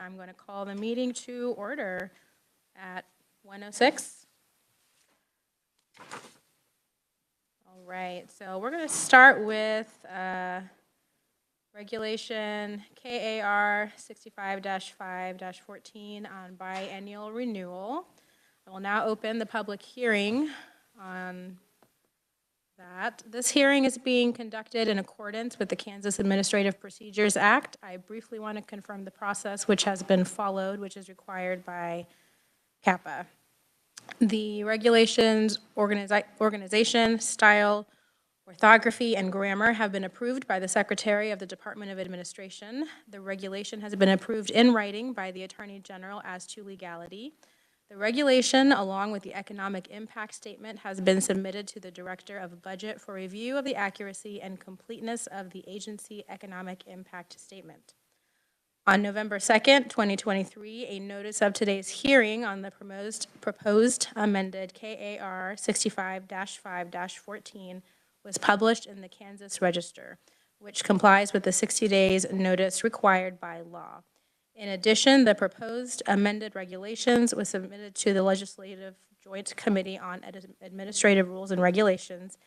I'm going to call the meeting to order at 1:06. All right, so we're going to start with Regulation KAR 65-5-14 on biennial renewal. I will now open the public hearing on that. This hearing is being conducted in accordance with the Kansas Administrative Procedures Act. I briefly want to confirm the process which has been followed, which is required by CAPA. The regulations, organization, style, orthography, and grammar have been approved by the Secretary of the Department of Administration. The regulation has been approved in writing by the Attorney General as to legality. The regulation, along with the economic impact statement, has been submitted to the Director of Budget for review of the accuracy and completeness of the agency economic impact statement. On November 2nd, 2023, a notice of today's hearing on the proposed amended KAR 65-5-14 was published in the Kansas Register, which complies with the 60 days notice required by law. In addition, the proposed amended regulations was submitted to the Legislative Joint Committee on Administrative Rules and Regulations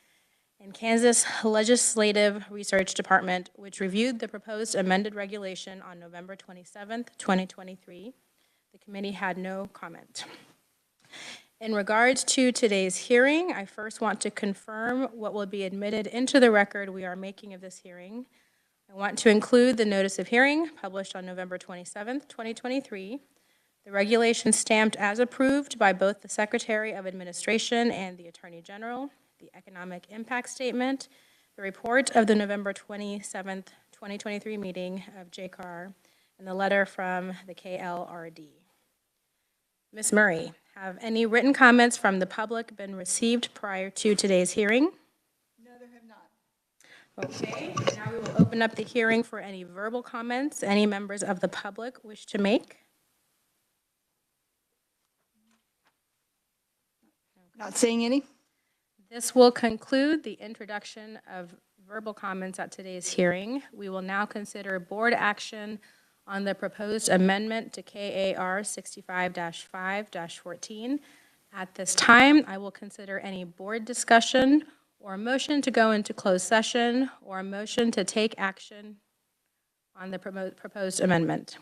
and Kansas Legislative Research Department, which reviewed the proposed amended regulation on November 27th, 2023. The committee had no comment. In regards to today's hearing, I first want to confirm what will be admitted into the record we are making of this hearing. I want to include the notice of hearing published on November 27th, 2023, the regulation stamped as approved by both the Secretary of Administration and the Attorney General, the economic impact statement, the report of the November 27th, 2023 meeting of JCAR, and the letter from the KLRD. Ms. Murray, have any written comments from the public been received prior to today's hearing? No, there have not. Okay, now we will open up the hearing for any verbal comments any members of the public wish to make. Not seeing any? This will conclude the introduction of verbal comments at today's hearing. We will now consider board action on the proposed amendment to KAR 65-5-14. At this time, I will consider any board discussion or a motion to go into closed session or a motion to take action on the proposed amendment.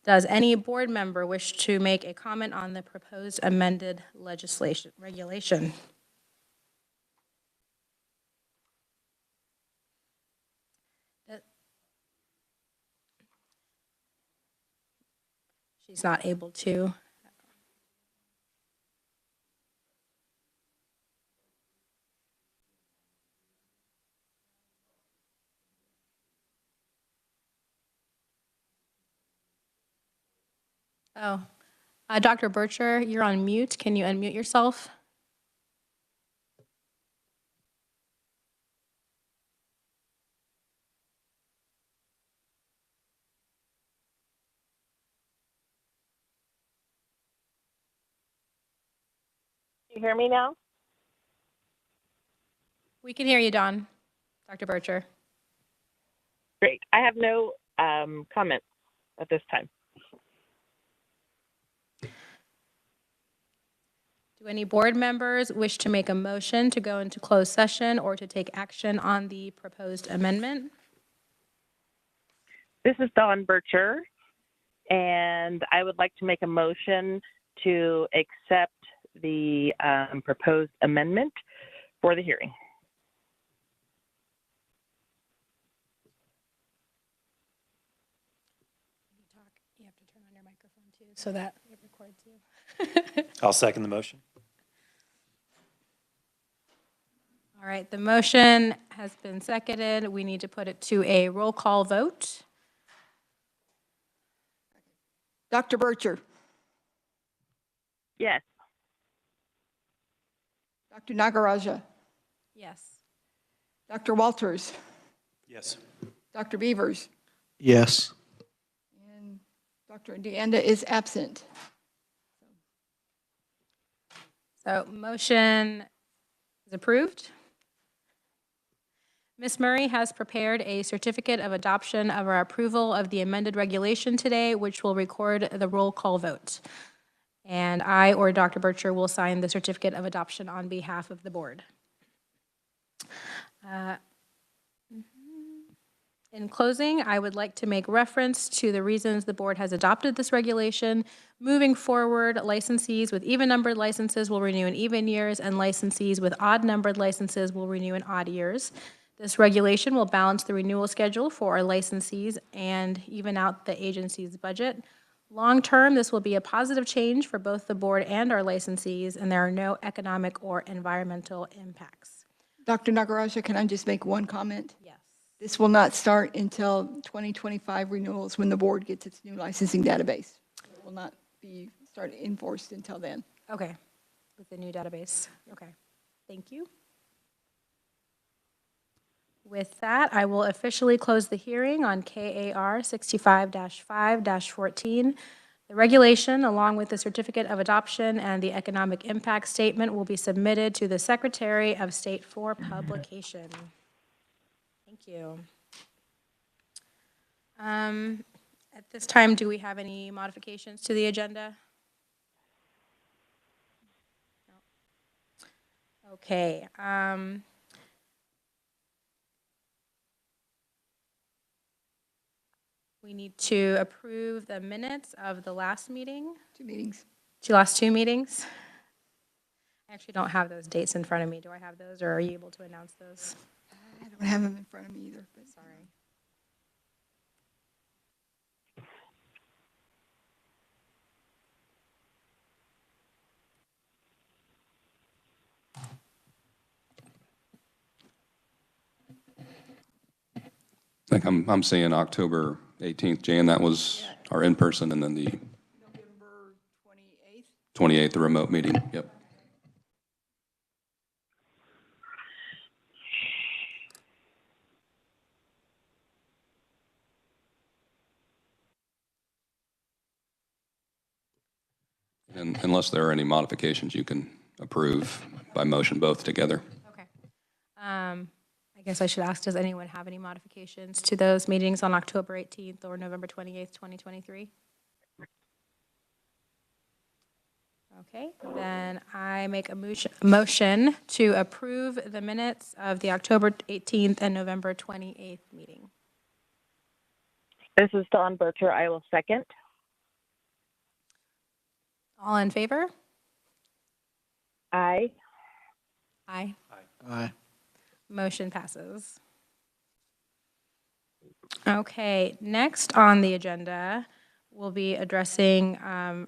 Does any board member wish to make a comment on the proposed amended regulation? She's not able to. Oh, Dr. Bircher, you're on mute. Can you unmute yourself? You hear me now? We can hear you, Dawn. Dr. Bircher. Great. I have no comments at this time. Do any board members wish to make a motion to go into closed session or to take action on the proposed amendment? This is Dawn Bircher, and I would like to make a motion to accept the proposed amendment for the hearing. You have to turn on your microphone too so that it records you. I'll second the motion. All right, the motion has been seconded. We need to put it to a roll call vote. Dr. Bircher, Yes. Dr. Nagaraja, Yes. Dr. Walters, Yes. Dr. Beavers, Yes. and Dr. DeAnda is absent. So motion is approved. Ms. Murray has prepared a certificate of adoption of our approval of the amended regulation today, which will record the roll call vote. And I or Dr. Bircher will sign the certificate of adoption on behalf of the board. In closing, I would like to make reference to the reasons the board has adopted this regulation. Moving forward, licensees with even-numbered licenses will renew in even years, and licensees with odd-numbered licenses will renew in odd years. This regulation will balance the renewal schedule for our licensees and even out the agency's budget. Long-term, this will be a positive change for both the board and our licensees, and there are no economic or environmental impacts. Dr. Nagaraja, can I just make one comment? Yes. This will not start until 2025 renewals when the board gets its new licensing database. It will not be enforced until then. Okay, with the new database. Okay, thank you. With that, I will officially close the hearing on KAR 65-5-14. The regulation, along with the certificate of adoption and the economic impact statement, will be submitted to the Secretary of State for publication. Thank you. At this time, do we have any modifications to the agenda? No. Okay. We need to approve the minutes of the last meeting, 2 meetings. last two meetings. I actually don't have those dates in front of me. Do I have those, or are you able to announce those? I don't have them in front of me either. But Sorry. I think I'm seeing October 18th, Jan, that was our in-person, and then the November 28th. 28th, the remote meeting. Yep. And unless there are any modifications, you can approve by motion both together. Okay. I guess I should ask, does anyone have any modifications to those meetings on October 18th or November 28th, 2023? Okay, then I make a motion to approve the minutes of the October 18th and November 28th meeting. This is Dawn Bircher. I will second. All in favor? Aye. Aye. Aye. Motion passes. Okay, next on the agenda, we'll be addressing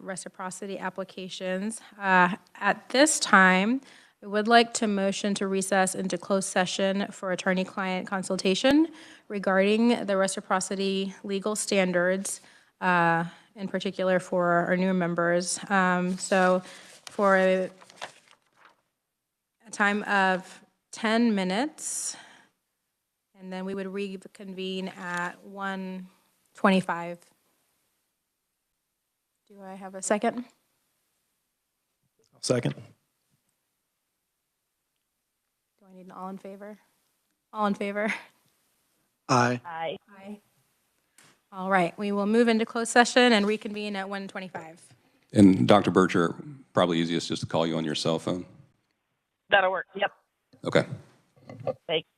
reciprocity applications. At this time, I would like to motion to recess into closed session for attorney-client consultation regarding the reciprocity legal standards, in particular for our new members. So for a time of 10 minutes, and then we would reconvene at 1:25. Do I have a second? I'll second. Do I need an all in favor? All in favor? Aye. Aye. Aye. All right, we will move into closed session and reconvene at 1:25. And Dr. Bircher, probably easiest just to call you on your cell phone. That'll work. Yep. Okay. Thanks.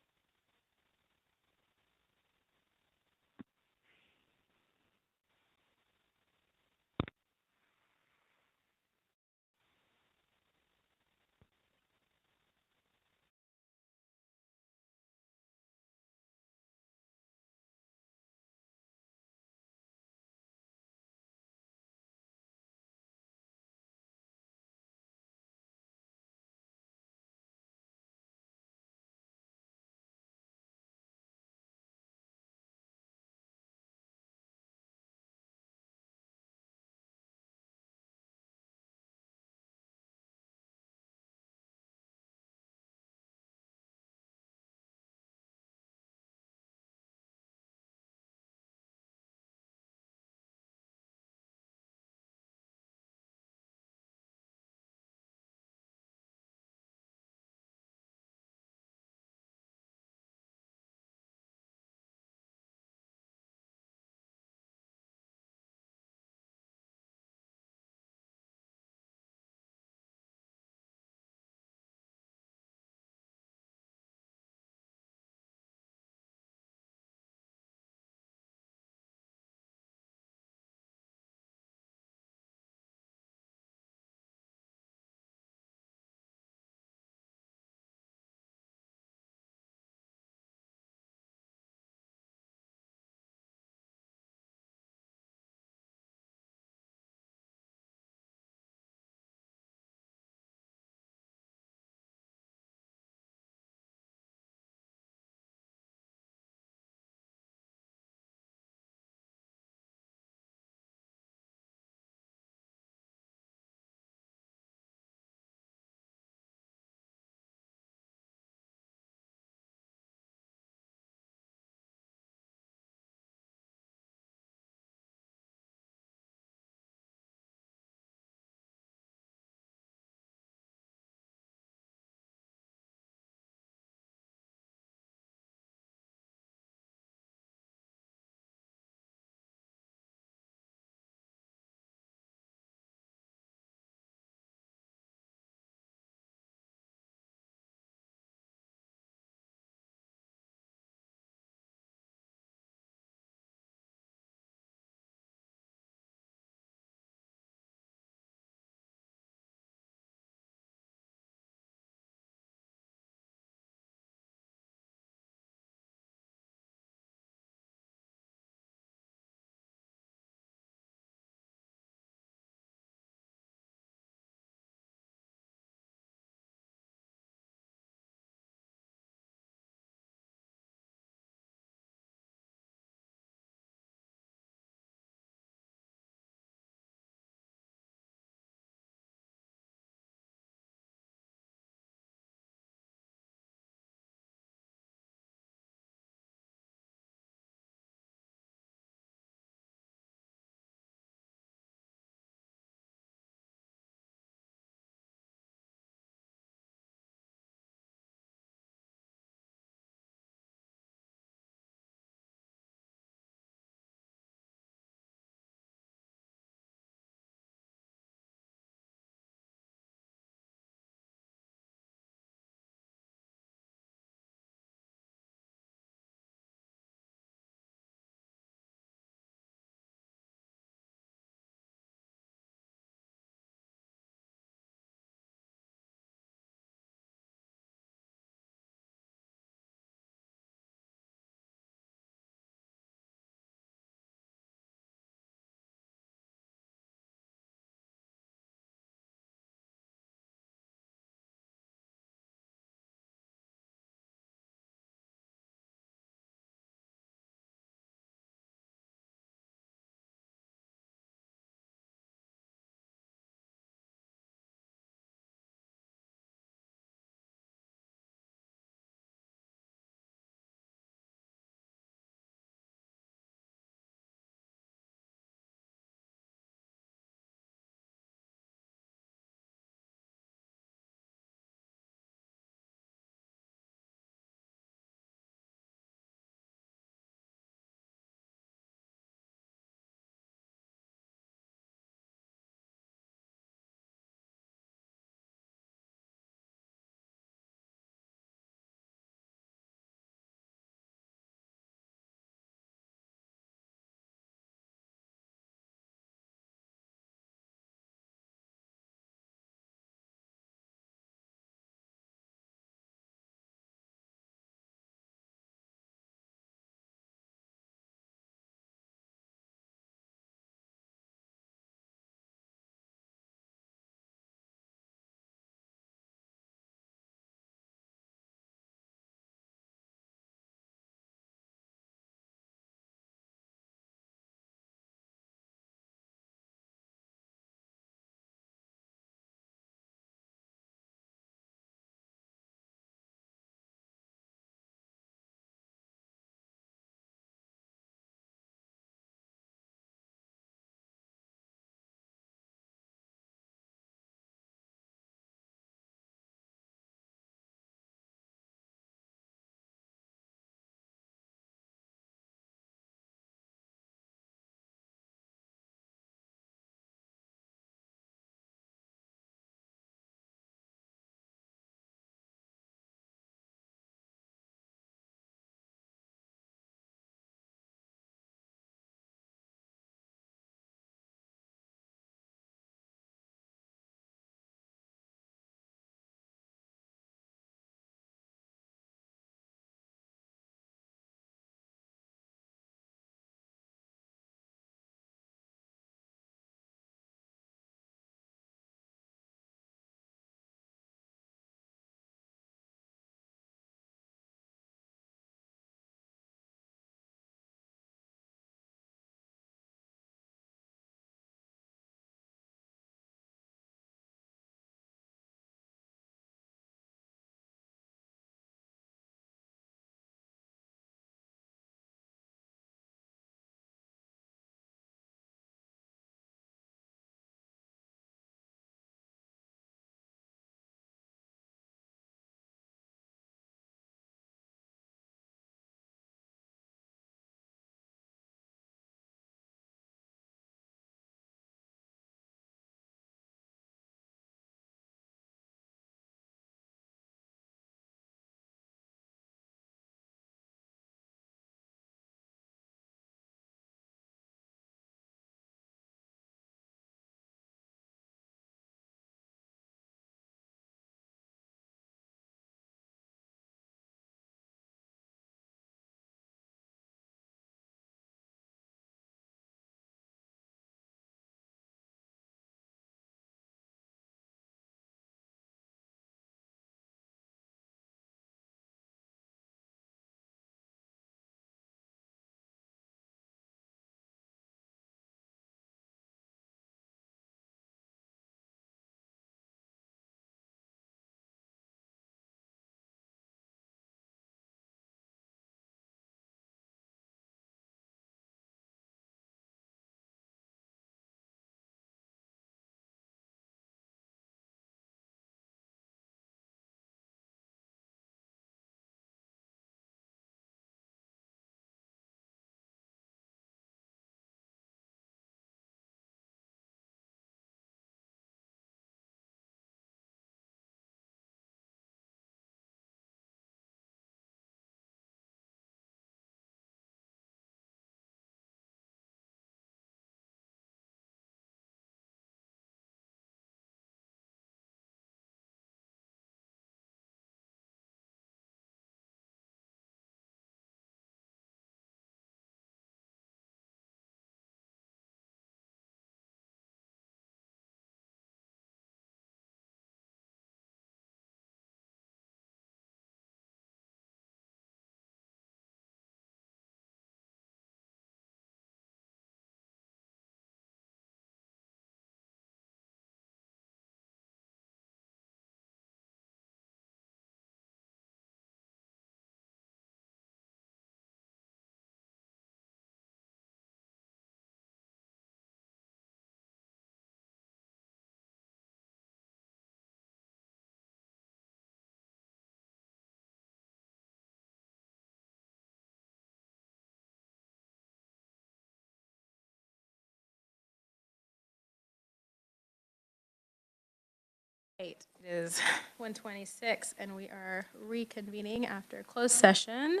Right, it is 1:26, and we are reconvening after closed session.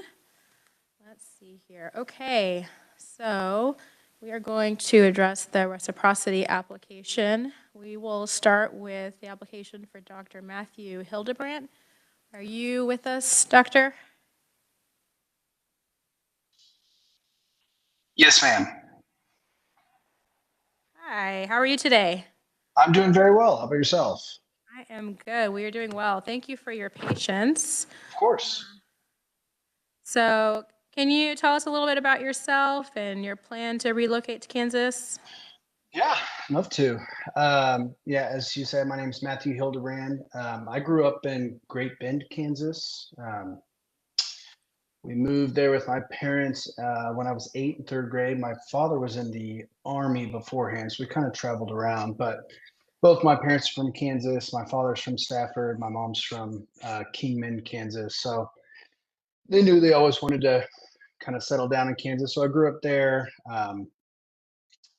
Let's see here. Okay, so we are going to address the reciprocity application. We will start with the application for Dr. Matthew Hildebrandt. Are you with us, Doctor? Yes, ma'am. Hi, how are you today? I'm doing very well. How about yourself? I am good. We are doing well. Thank you for your patience. Of course. So, can you tell us a little bit about yourself and your plan to relocate to Kansas? Yeah, love to. Yeah, as you said, my name is Matthew Hildebrand. I grew up in Great Bend, Kansas. We moved there with my parents when I was 8 in third grade. My father was in the Army beforehand, so we kind of traveled around. But both my parents are from Kansas. My father's from Stafford. My mom's from Kingman, Kansas. So they knew they always wanted to kind of settle down in Kansas. So I grew up there.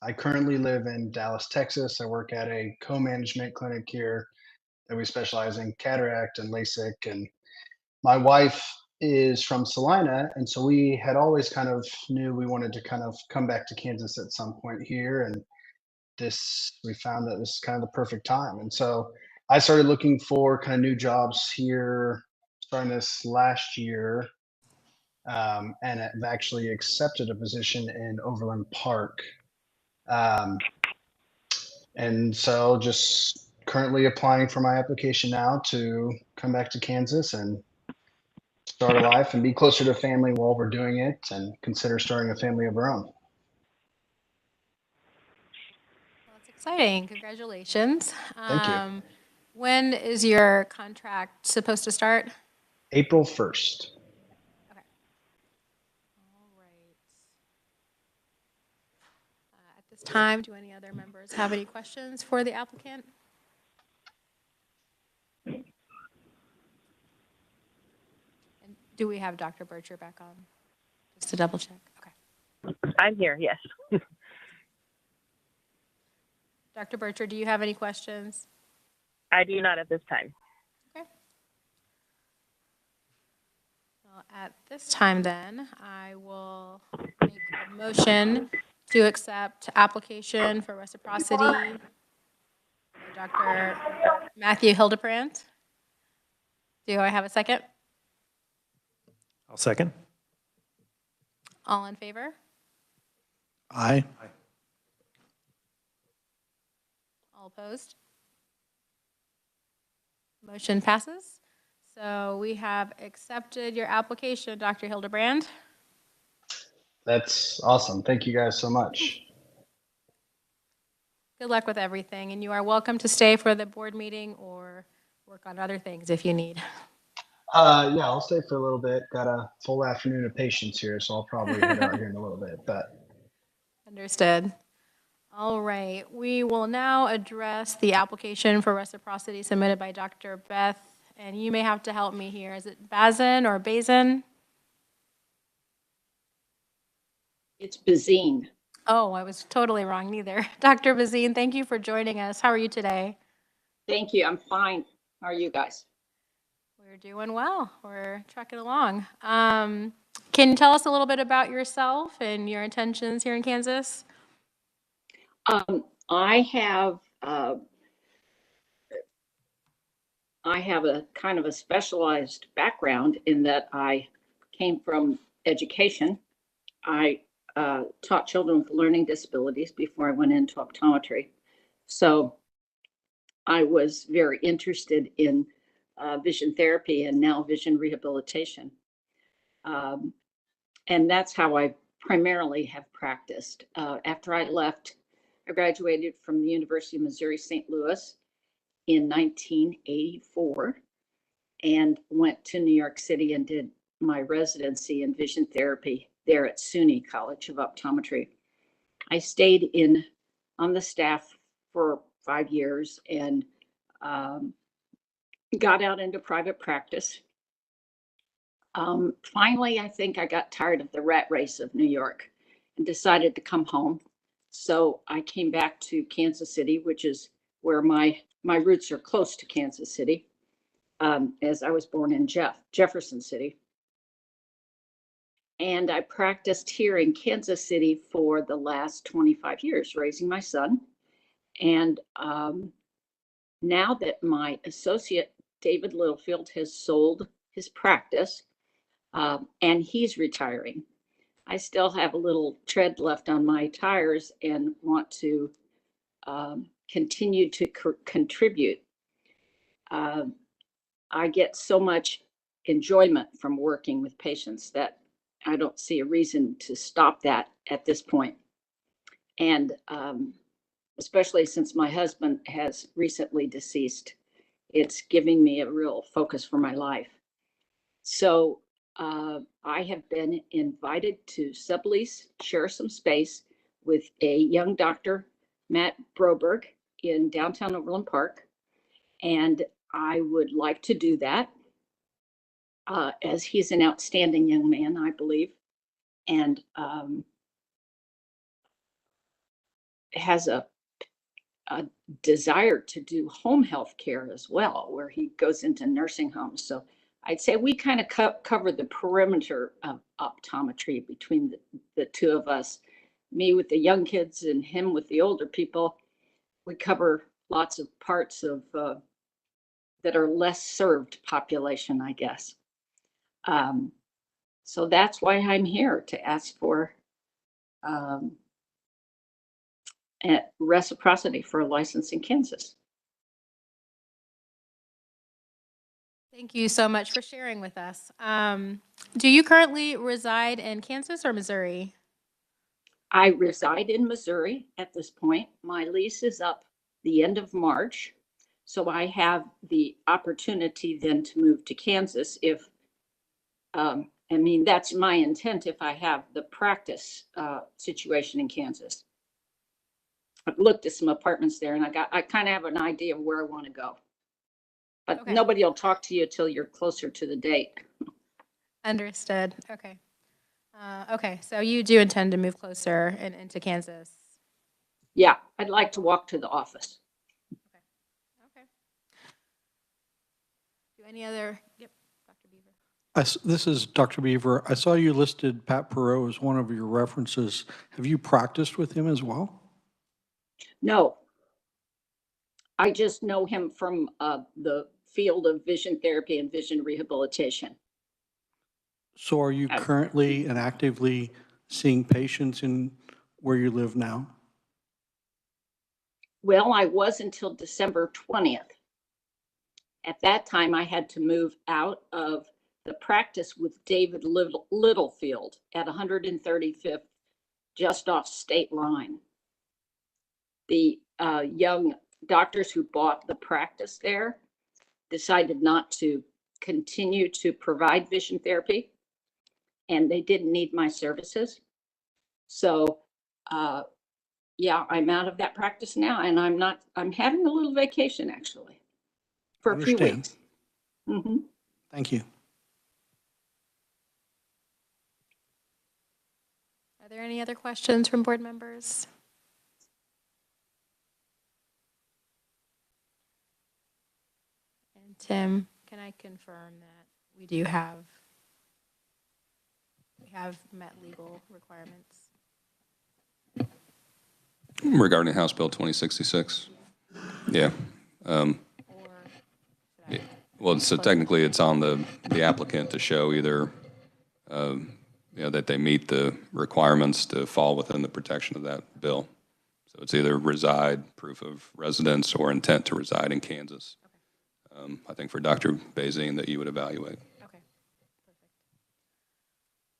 I currently live in Dallas, Texas. I work at a co-management clinic here that we specialize in cataract and LASIK. And my wife is from Salina, and so we had always kind of knew we wanted to kind of come back to Kansas at some point here. And this, we found that this is kind of the perfect time. And so I started looking for kind of new jobs here starting this last year. And I've actually accepted a position in Overland Park. Um, And so just currently applying for my application now to come back to Kansas and start a life and be closer to family while we're doing it and consider starting a family of our own. Well, that's exciting. Congratulations. Thank you. When is your contract supposed to start? April 1st. Okay. All right. At this time, do any other members have any questions for the applicant? And do we have Dr. Bircher back on? Just to double check. Okay. I'm here, yes. Dr. Bircher, do you have any questions? I do not at this time. Okay. Well, at this time then, I will make a motion to accept application for reciprocity by Dr. Matthew Hildebrandt. Do I have a second? I'll second. All in favor? Aye. All opposed? Motion passes. So we have accepted your application, Dr. Hildebrandt. That's awesome. Thank you guys so much. Good luck with everything, and you are welcome to stay for the board meeting or work on other things if you need. Yeah, I'll stay for a little bit. Got a full afternoon of patients here, so I'll probably head out here in a little bit. But Understood. All right, we will now address the application for reciprocity submitted by Dr. Beth, and you may have to help me here. Is it Bazin or Bazin? It's Bazine. Oh, I was totally wrong, neither. Dr. Bazin, thank you for joining us. How are you today? Thank you. I'm fine. How are you guys? We're doing well. We're trucking along. Can you tell us a little bit about yourself and your intentions here in Kansas? I have a kind of a specialized background in that I came from education. I taught children with learning disabilities before I went into optometry. So I was very interested in vision therapy and now vision rehabilitation. And that's how I primarily have practiced. After I left, I graduated from the University of Missouri St. Louis in 1984 and went to New York City and did my residency in vision therapy there at SUNY College of Optometry. I stayed on the staff for 5 years and got out into private practice. Finally, I think I got tired of the rat race of New York and decided to come home. So I came back to Kansas City, which is where my my roots are close to Kansas City, as I was born in Jefferson City. And I practiced here in Kansas City for the last 25 years, raising my son. And now that my associate, David Littlefield, has sold his practice and he's retiring, I still have a little tread left on my tires and want to continue to contribute. I get so much enjoyment from working with patients that I don't see a reason to stop that at this point. And especially since my husband has recently deceased, it's giving me a real focus for my life. So I have been invited to sublease, share some space with a young doctor, Matt Broberg, in downtown Overland Park. And I would like to do that as he's an outstanding young man, I believe, and has a desire to do home health care as well, where he goes into nursing homes. So I'd say we kind of cover the perimeter of optometry between the two of us, me with the young kids and him with the older people. We cover lots of parts of that are less served population, I guess. So that's why I'm here, to ask for reciprocity for a license in Kansas. Thank you so much for sharing with us. Do you currently reside in Kansas or Missouri? I reside in Missouri at this point. My lease is up the end of March. So I have the opportunity then to move to Kansas if, I mean, that's my intent if I have the practice situation in Kansas. I've looked at some apartments there and I kind of have an idea of where I want to go. But Okay. nobody will talk to you till you're closer to the date. Understood. Okay. Okay, so you do intend to move closer and into Kansas. Yeah, I'd like to walk to the office. Okay. Do any other, yep, Dr. Beaver. This is Dr. Beaver. I saw you listed Pat Perot as one of your references. Have you practiced with him as well? No, I just know him from the field of vision therapy and vision rehabilitation. So are you currently and actively seeing patients in where you live now? Well, I was until December 20th. At that time, I had to move out of the practice with David Littlefield at 135th, just off state line. The young doctors who bought the practice there decided not to continue to provide vision therapy, and they didn't need my services. So yeah, I'm out of that practice now, and I'm having a little vacation actually for a few weeks. Mm-hmm. Thank you. Are there any other questions from board members? And Tim, can I confirm that we have met legal requirements? Regarding House Bill 2066? Yeah. Or should I? Well, so technically it's on the applicant to show either, that they meet the requirements to fall within the protection of that bill. So it's either reside, proof of residence, or intent to reside in Kansas. Okay. I think for Dr. Bazine that you would evaluate. Okay, perfect.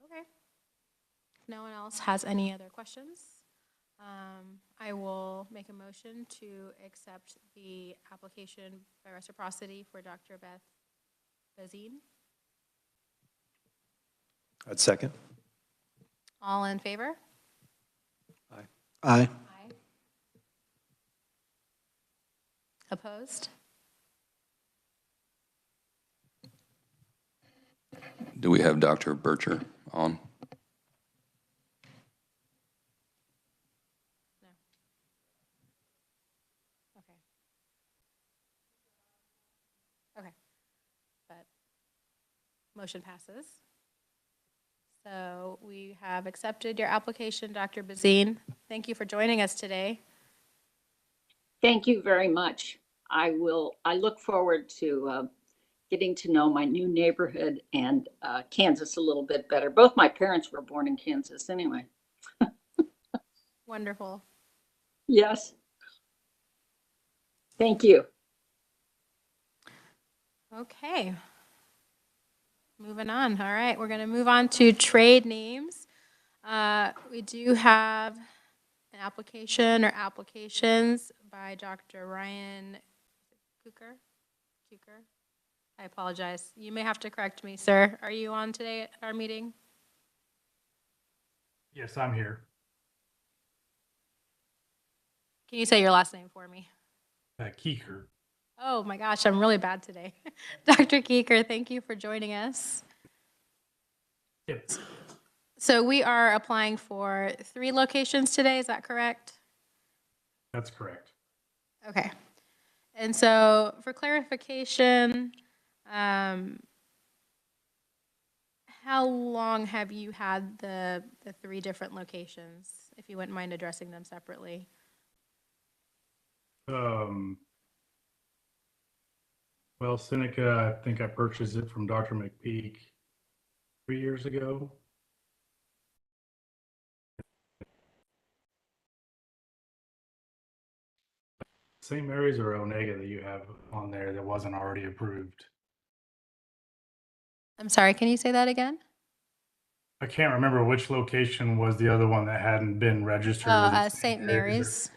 Okay. If no one else has any other questions, I will make a motion to accept the application by reciprocity for Dr. Beth Bazine. I'd second. All in favor? Aye. Aye. Opposed? Do we have Dr. Bircher on? No. Okay. Motion passes. So we have accepted your application, Dr. Bazine. Thank you for joining us today. Thank you very much. I look forward to getting to know my new neighborhood and Kansas a little bit better. Both my parents were born in Kansas anyway. Wonderful. Yes. Thank you. Okay. Moving on. All right, we're going to move on to trade names. We do have an application or applications by Dr. Ryan Kuker. I apologize. You may have to correct me, sir. Are you on today at our meeting? Yes, I'm here. Can you say your last name for me? Keeker. Oh my gosh, I'm really bad today. Dr. Keeker, thank you for joining us. Yep. So we are applying for 3 locations today, is that correct? That's correct. Okay. And so for clarification, how long have you had the 3 different locations, if you wouldn't mind addressing them separately? Well, Seneca, I think I purchased it from Dr. McPeak 3 years ago. St. Mary's or Onega that you have on there that wasn't already approved? I'm sorry, can you say that again? I can't remember which location was the other one that hadn't been registered. Was it St. Mary's.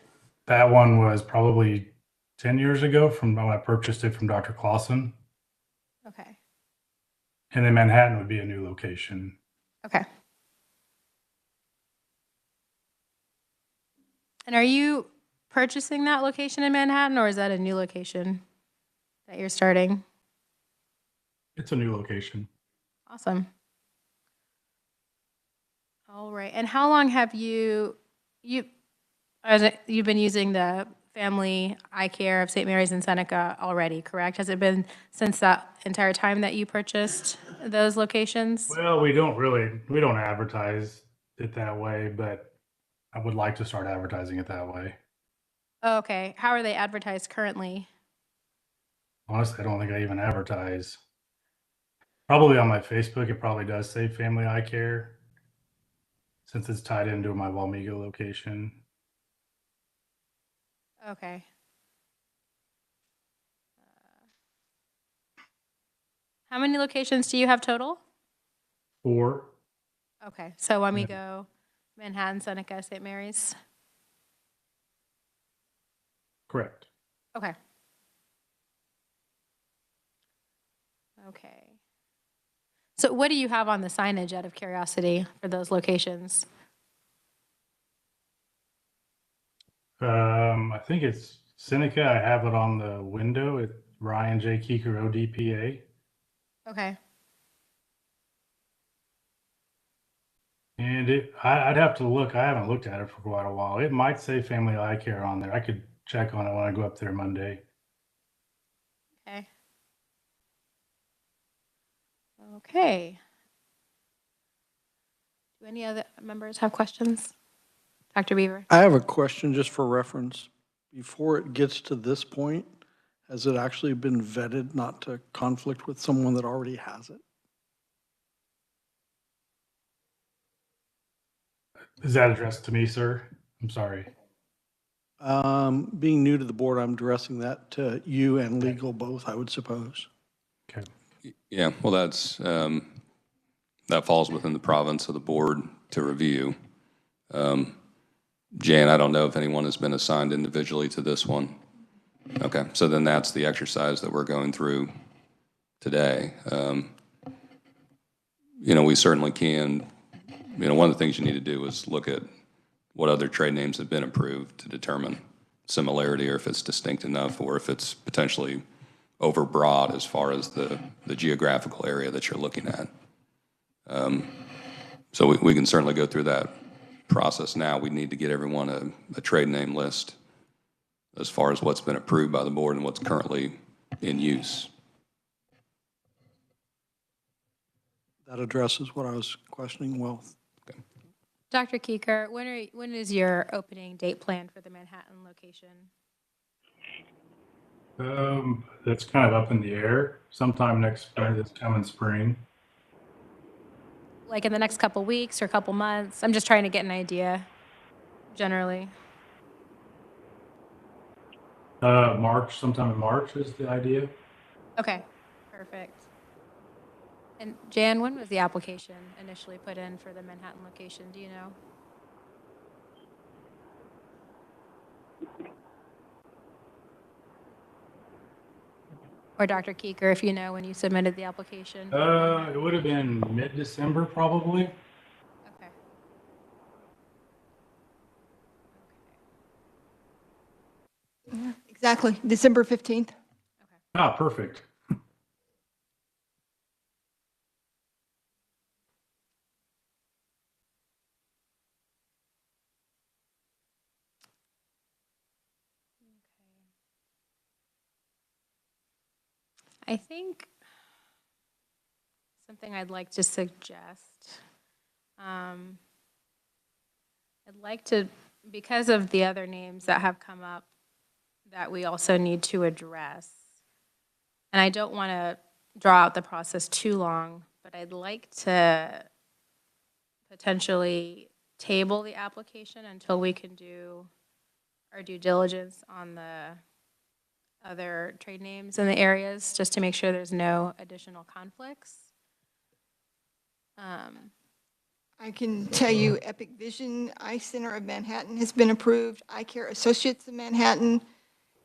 That one was probably 10 years ago from when I purchased it from Dr. Clausen. Okay. And then Manhattan would be a new location. Okay. And are you purchasing that location in Manhattan, or is that a new location that you're starting? It's a new location. Awesome. All right. And how long have you've been using the family eye care of St. Mary's in Seneca already, correct? Has it been since that entire time that you purchased those locations? Well, we don't advertise it that way, but I would like to start advertising it that way. Oh, okay. How are they advertised currently? Honestly, I don't think I even advertise. Probably on my Facebook, it probably does say Family Eye Care since it's tied into my Walmigo location. Okay. How many locations do you have total? 4. Okay. So Walmigo, Manhattan, Seneca, St. Mary's. Correct. Okay. Okay. So what do you have on the signage out of curiosity for those locations? I think it's Seneca. I have it on the window. It's Ryan J. Keeker, ODPA. Okay. And I'd have to look. I haven't looked at it for quite a while. It might say Family Eye Care on there. I could check on it when I go up there Monday. Okay. Okay. Do any other members have questions? Dr. Beaver? I have a question just for reference. Before it gets to this point, has it actually been vetted not to conflict with someone that already has it? Is that addressed to me, sir? I'm sorry. Being new to the board, I'm addressing that to you and legal both, I would suppose. Okay. Yeah, well, that falls within the province of the board to review. Jan, I don't know if anyone has been assigned individually to this one. Okay, so then that's the exercise that we're going through today. We certainly can, one of the things you need to do is look at what other trade names have been approved to determine similarity, or if it's distinct enough, or if it's potentially overbroad as far as the geographical area that you're looking at. So we can certainly go through that process now. We need to get everyone a trade name list as far as what's been approved by the board and what's currently in use. That addresses what I was questioning well. Dr. Keeker, when is your opening date planned for the Manhattan location? That's kind of up in the air. Sometime next spring, this coming spring. Like in the next couple weeks or couple months? I'm just trying to get an idea, generally. March, sometime in March is the idea. Okay, perfect. And Jan, when was the application initially put in for the Manhattan location? Do you know? Or Dr. Keeker, if you know when you submitted the application? for the Manhattan- It would have been mid-December probably. Okay. Exactly, December 15th. Ah, perfect. I think something I'd like to suggest, I'd like to, because of the other names that have come up that we also need to address, and I don't want to draw out the process too long, but I'd like to potentially table the application until we can do our due diligence on the other trade names in the areas, just to make sure there's no additional conflicts. I can tell you Epic Vision Eye Center of Manhattan has been approved, Eye Care Associates of Manhattan,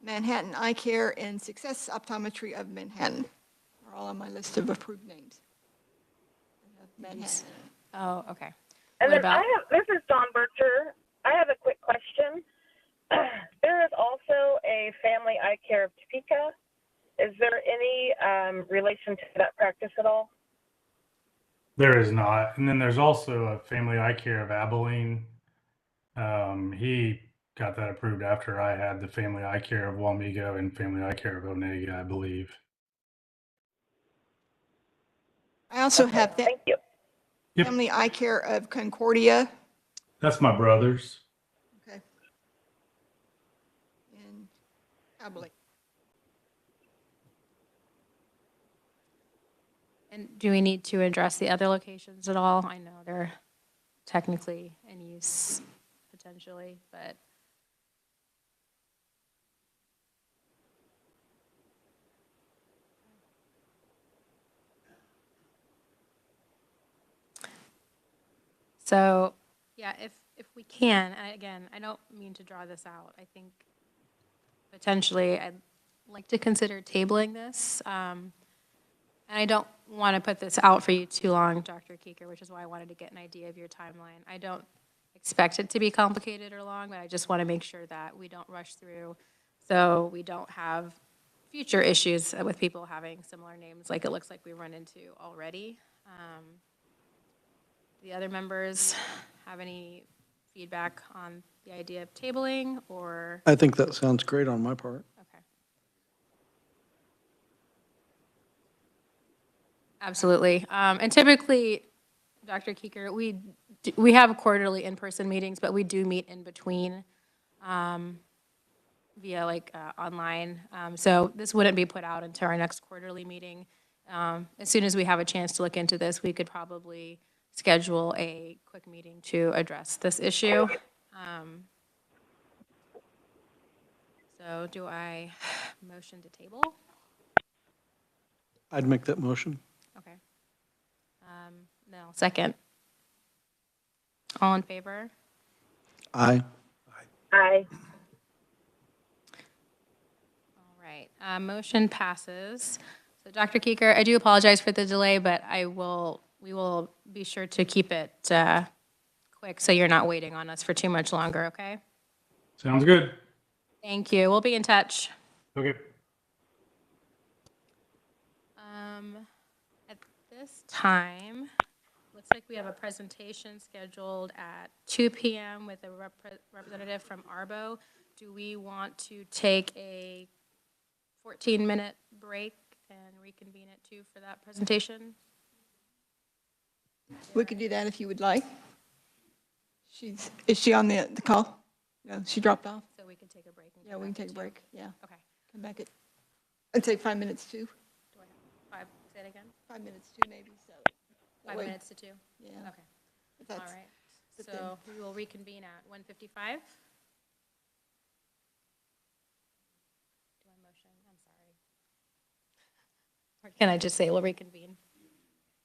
Manhattan Eye Care, and Success Optometry of Manhattan are all on my list of approved names. Manhattan. Oh, okay. And What then about, this is Dawn Bircher. I have a quick question. There is also a Family Eye Care of Topeka. Is there any relation to that practice at all? There is not. And then there's also a Family Eye Care of Abilene. He got that approved after I had the Family Eye Care of Walmigo and Family Eye Care of Onega, I believe. I also have Thank you. Yep. Family Eye Care of Concordia. That's my brother's. Okay. And Abilene. and do we need to address the other locations at all? I know they're technically in use potentially, but. So, yeah, if we can, and again, I don't mean to draw this out. I think potentially I'd like to consider tabling this. And I don't want to put this out for you too long, Dr. Keeker, which is why I wanted to get an idea of your timeline. I don't expect it to be complicated or long, but I just want to make sure that we don't rush through so we don't have future issues with people having similar names like it looks like we run into already. The other members have any feedback on the idea of tabling or? I think that sounds great on my part. Okay. Absolutely. And typically, Dr. Keeker, we have quarterly in-person meetings, but we do meet in between via online. So this wouldn't be put out until our next quarterly meeting. As soon as we have a chance to look into this, we could probably schedule a quick meeting to address this issue. So do I motion to table? I'd make that motion. Okay. No, second. All in favor? Aye. Aye. All right, motion passes. So Dr. Keeker, I do apologize for the delay, but we will be sure to keep it quick so you're not waiting on us for too much longer, okay? Sounds good. Thank you. We'll be in touch. Okay. At this time, looks like we have a presentation scheduled at 2 p.m. with a representative from ARBO. Do we want to take a 14-minute break and reconvene at 2 for that presentation? We could do that if you would like. Is she on the call? No, she dropped off. So we could take a break. And Yeah, come we can back at take a 2? break, yeah. Okay. Come back at, I'd say 5 minutes too. Do I have 5, say it again? 5 minutes too, maybe, so. that 5 way- minutes to 2? Yeah. Okay. if All that's- right. but then- So we will reconvene at 1:55. Do I motion? I'm sorry. Or can I just say we'll reconvene?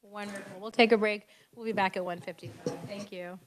Wonderful. We'll take a break. We'll be back at 1:55. Thank you.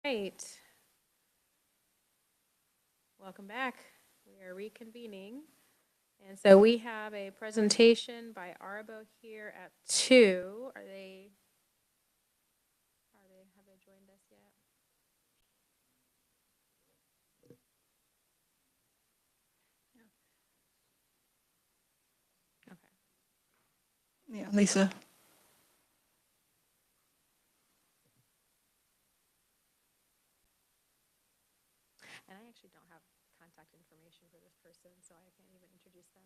Right. Welcome back. We are reconvening. And so we have a presentation by Arbo here at 2. Have they joined us yet? Okay. Yeah, Lisa. And I actually don't have contact information for this person, so I can't even introduce them.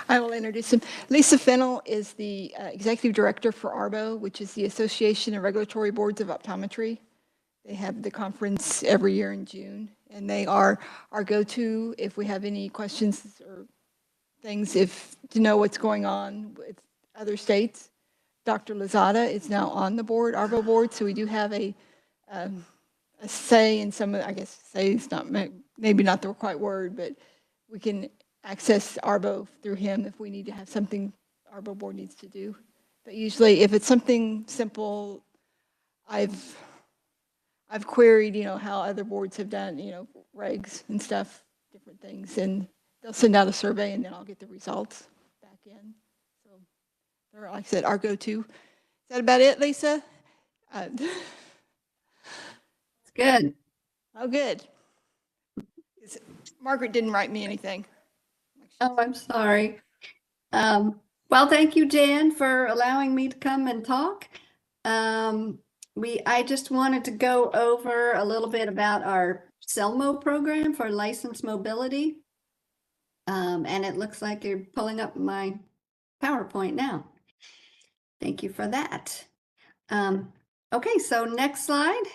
I will introduce him. Lisa Fennell is the executive director for ARBO, which is the Association of Regulatory Boards of Optometry. They have the conference every year in June, and they are our go-to if we have any questions or things, if to know what's going on with other states. Dr. Lozada is now on the board, ARBO board, so we do have a say in some of, I guess say is not, maybe not the right word, but we can access ARBO through him if we need to have something ARBO board needs to do. But usually if it's something simple, I've queried, how other boards have done, regs and stuff, different things, and they'll send out a survey and then I'll get the results back in. So they're, like I said, our go-to. Is that about it, Lisa? It's good. Oh, good. Margaret didn't write me anything. Oh, I'm sorry. Well, thank you, Jan, for allowing me to come and talk. I just wanted to go over a little bit about our CELMO program for licensed mobility. And it looks like you're pulling up my PowerPoint now. Thank you for that. Okay, so next slide.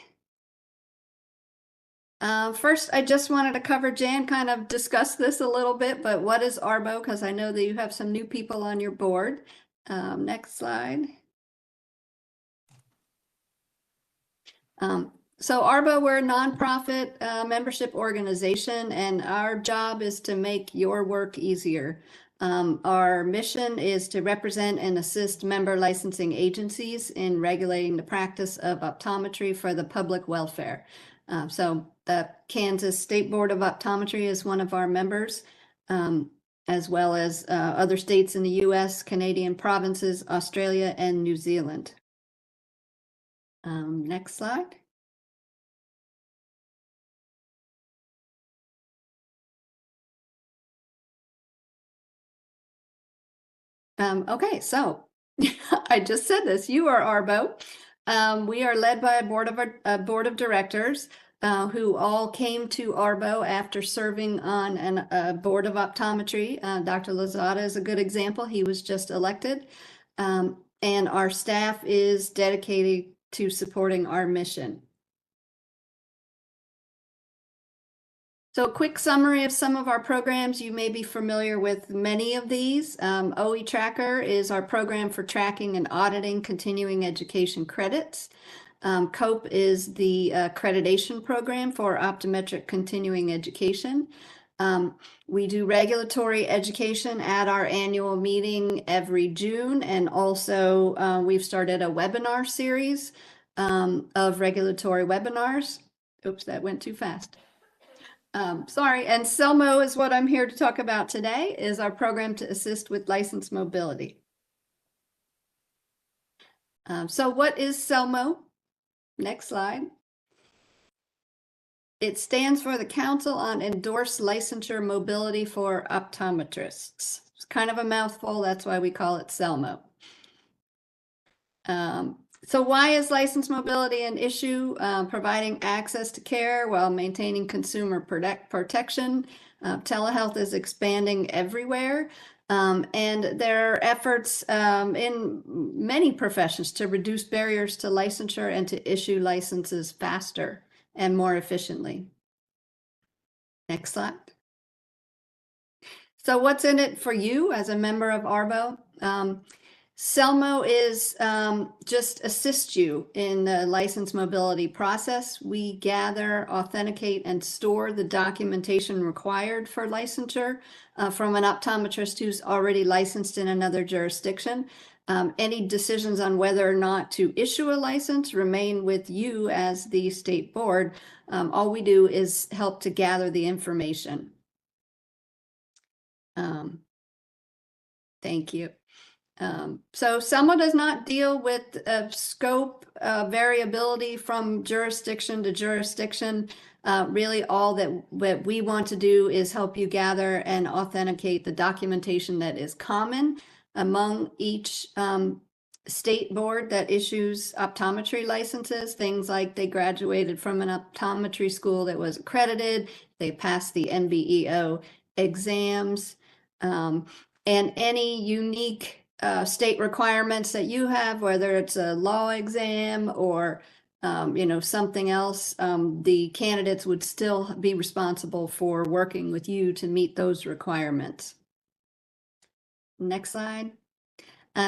First, I just wanted to cover, Jan kind of discussed this a little bit, but what is ARBO? Because I know that you have some new people on your board. Next slide. So ARBO, we're a nonprofit membership organization, and our job is to make your work easier. Our mission is to represent and assist member licensing agencies in regulating the practice of optometry for the public welfare. So the Kansas State Board of Optometry is one of our members, as well as other states in the US, Canadian provinces, Australia, and New Zealand. Next slide. Okay, so I just said this. You are ARBO. We are led by a board of directors who all came to ARBO after serving on a board of optometry. Dr. Lozada is a good example. He was just elected. And our staff is dedicated to supporting our mission. So a quick summary of some of our programs. You may be familiar with many of these. OE Tracker is our program for tracking and auditing continuing education credits. COPE is the accreditation program for optometric continuing education. We do regulatory education at our annual meeting every June, and also we've started a webinar series of regulatory webinars. Oops, that went too fast. Sorry, and CELMO is what I'm here to talk about today, is our program to assist with licensed mobility. So what is CELMO? Next slide. It stands for the Council on Endorsed Licensure Mobility for Optometrists. It's kind of a mouthful, that's why we call it CELMO. So why is licensed mobility an issue? Providing access to care while maintaining consumer protection. Telehealth is expanding everywhere. And there are efforts in many professions to reduce barriers to licensure and to issue licenses faster and more efficiently. Next slide. So what's in it for you as a member of ARBO? CELMO is just assist you in the license mobility process. We gather, authenticate, and store the documentation required for licensure from an optometrist who's already licensed in another jurisdiction. Any decisions on whether or not to issue a license remain with you as the state board. All we do is help to gather the information. Thank you. So SELMA does not deal with scope variability from jurisdiction to jurisdiction. Really, all that we want to do is help you gather and authenticate the documentation that is common among each state board that issues optometry licenses. Things like they graduated from an optometry school that was accredited, they passed the NBEO exams, and any unique state requirements that you have, whether it's a law exam or something else, the candidates would still be responsible for working with you to meet those requirements. Next slide.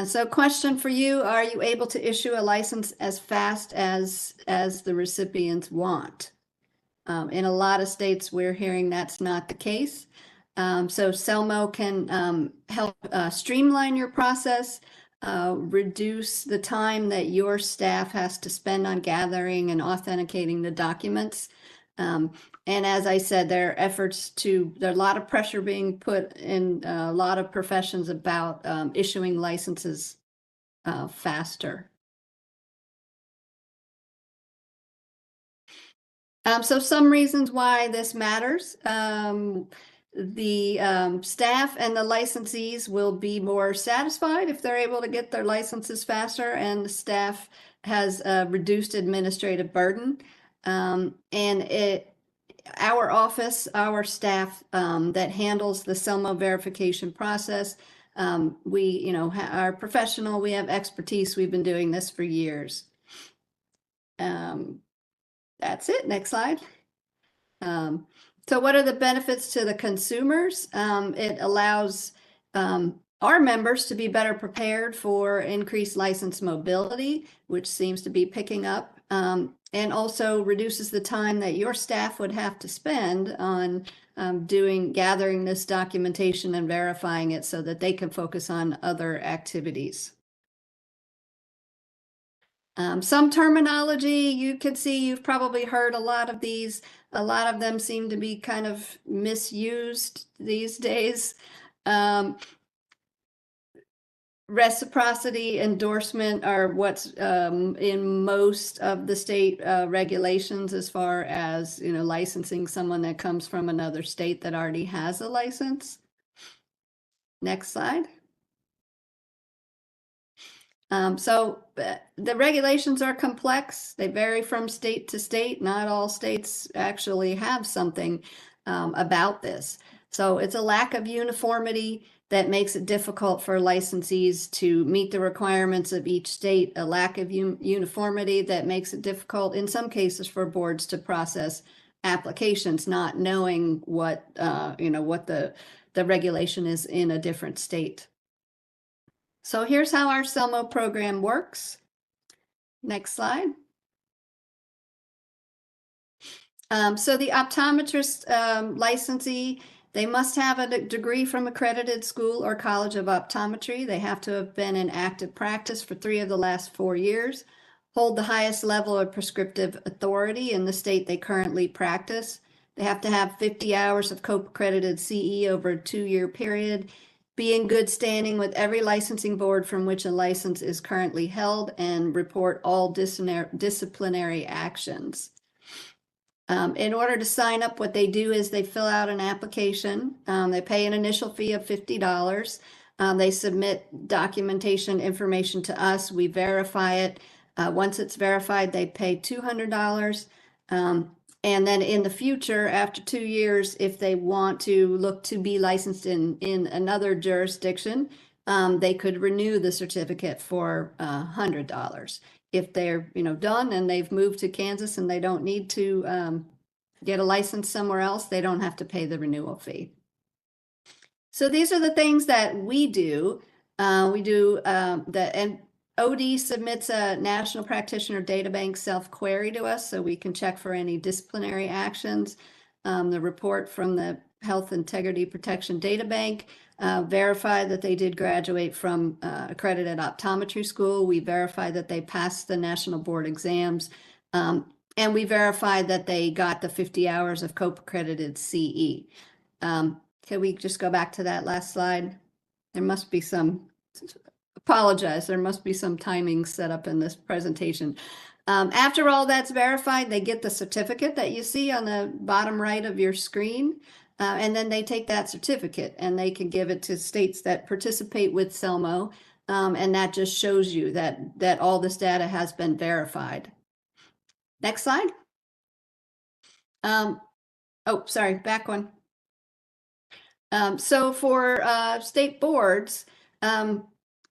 So question for you, are you able to issue a license as fast as the recipients want? In a lot of states, we're hearing that's not the case. So SELMO can help streamline your process, reduce the time that your staff has to spend on gathering and authenticating the documents. And as I said, there are efforts there's a lot of pressure being put in a lot of professions about issuing licenses faster. So some reasons why this matters. The staff and the licensees will be more satisfied if they're able to get their licenses faster, and the staff has a reduced administrative burden. Our office, our staff that handles the SELMO verification process, we are professional, we have expertise, we've been doing this for years. That's it. Next slide. So what are the benefits to the consumers? It allows our members to be better prepared for increased license mobility, which seems to be picking up, and also reduces the time that your staff would have to spend on gathering this documentation and verifying it so that they can focus on other activities. Some terminology you can see, you've probably heard a lot of these. A lot of them seem to be kind of misused these days. Reciprocity, endorsement are what's in most of the state regulations as far as licensing someone that comes from another state that already has a license. Next slide. So the regulations are complex. They vary from state to state. Not all states actually have something about this. So it's a lack of uniformity that makes it difficult for licensees to meet the requirements of each state, a lack of uniformity that makes it difficult in some cases for boards to process applications, not knowing what what the regulation is in a different state. So here's how our SELMO program works. Next slide. So the optometrist licensee, they must have a degree from accredited school or college of optometry. They have to have been in active practice for 3 of the last 4 years, hold the highest level of prescriptive authority in the state they currently practice. They have to have 50 hours of COPE accredited CE over a 2-year period, be in good standing with every licensing board from which a license is currently held, and report all disciplinary actions. In order to sign up, what they do is they fill out an application. They pay an initial fee of $50. They submit documentation information to us. We verify it. Once it's verified, they pay $200. And then in the future, after 2 years, if they want to look to be licensed in another jurisdiction, they could renew the certificate for $100. If they're done and they've moved to Kansas and they don't need to get a license somewhere else, they don't have to pay the renewal fee. So these are the things that we do. And OD submits a National Practitioner Databank self-query to us so we can check for any disciplinary actions. The report from the Health Integrity Protection Data Bank, verify that they did graduate from accredited optometry school. We verify that they passed the national board exams. And we verified that they got the 50 hours of COPE accredited CE. Can we just go back to that last slide? There must be some, apologize, there must be some timing set up in this presentation. After all that's verified, they get the certificate that you see on the bottom right of your screen. And then they take that certificate and they can give it to states that participate with CELMO. And that just shows you that all this data has been verified. Next slide. Oh, sorry, back one. So for state boards,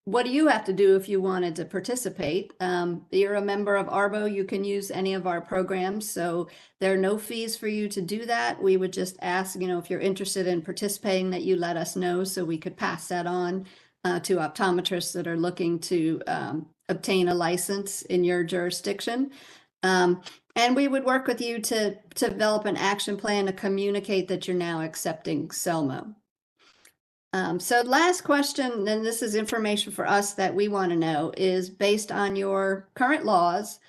what do you have to do if you wanted to participate? You're a member of ARBO, you can use any of our programs, so there are no fees for you to do that. We would just ask, if you're interested in participating, that you let us know so we could pass that on to optometrists that are looking to obtain a license in your jurisdiction. And we would work with you to develop an action plan to communicate that you're now accepting CELMO. So last question, and this is information for us that we want to know, is based on your current laws,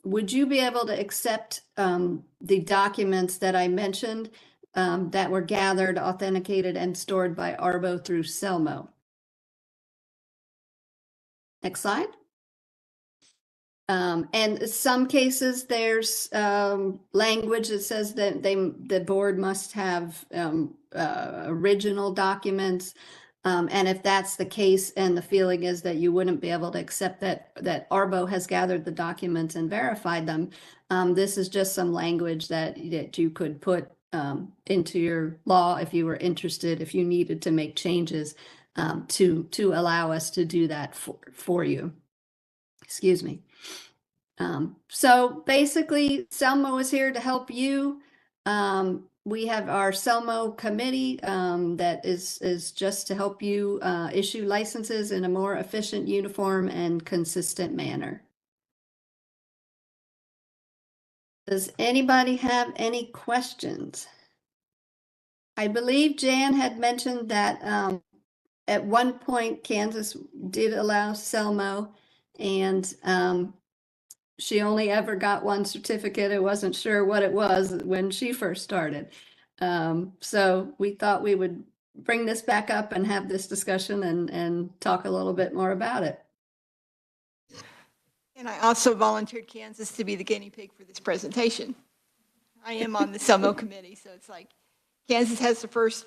would you be able to accept the documents that I mentioned that were gathered, authenticated, and stored by ARBO through CELMO? Next slide. And in some cases, there's language that says that the board must have original documents. And if that's the case, and the feeling is that you wouldn't be able to accept that ARBO has gathered the documents and verified them, this is just some language that you could put into your law if you were interested, if you needed to make changes to allow us to do that for you. Excuse me. So basically, CELMO is here to help you. We have our CELMO committee that is just to help you issue licenses in a more efficient, uniform, and consistent manner. Does anybody have any questions? I believe Jan had mentioned that at one point Kansas did allow CELMO, and she only ever got one certificate. I wasn't sure what it was when she first started. So we thought we would bring this back up and have this discussion and talk a little bit more about it. And I also volunteered Kansas to be the guinea pig for this presentation. I am on the CELMO committee, so it's like Kansas has the first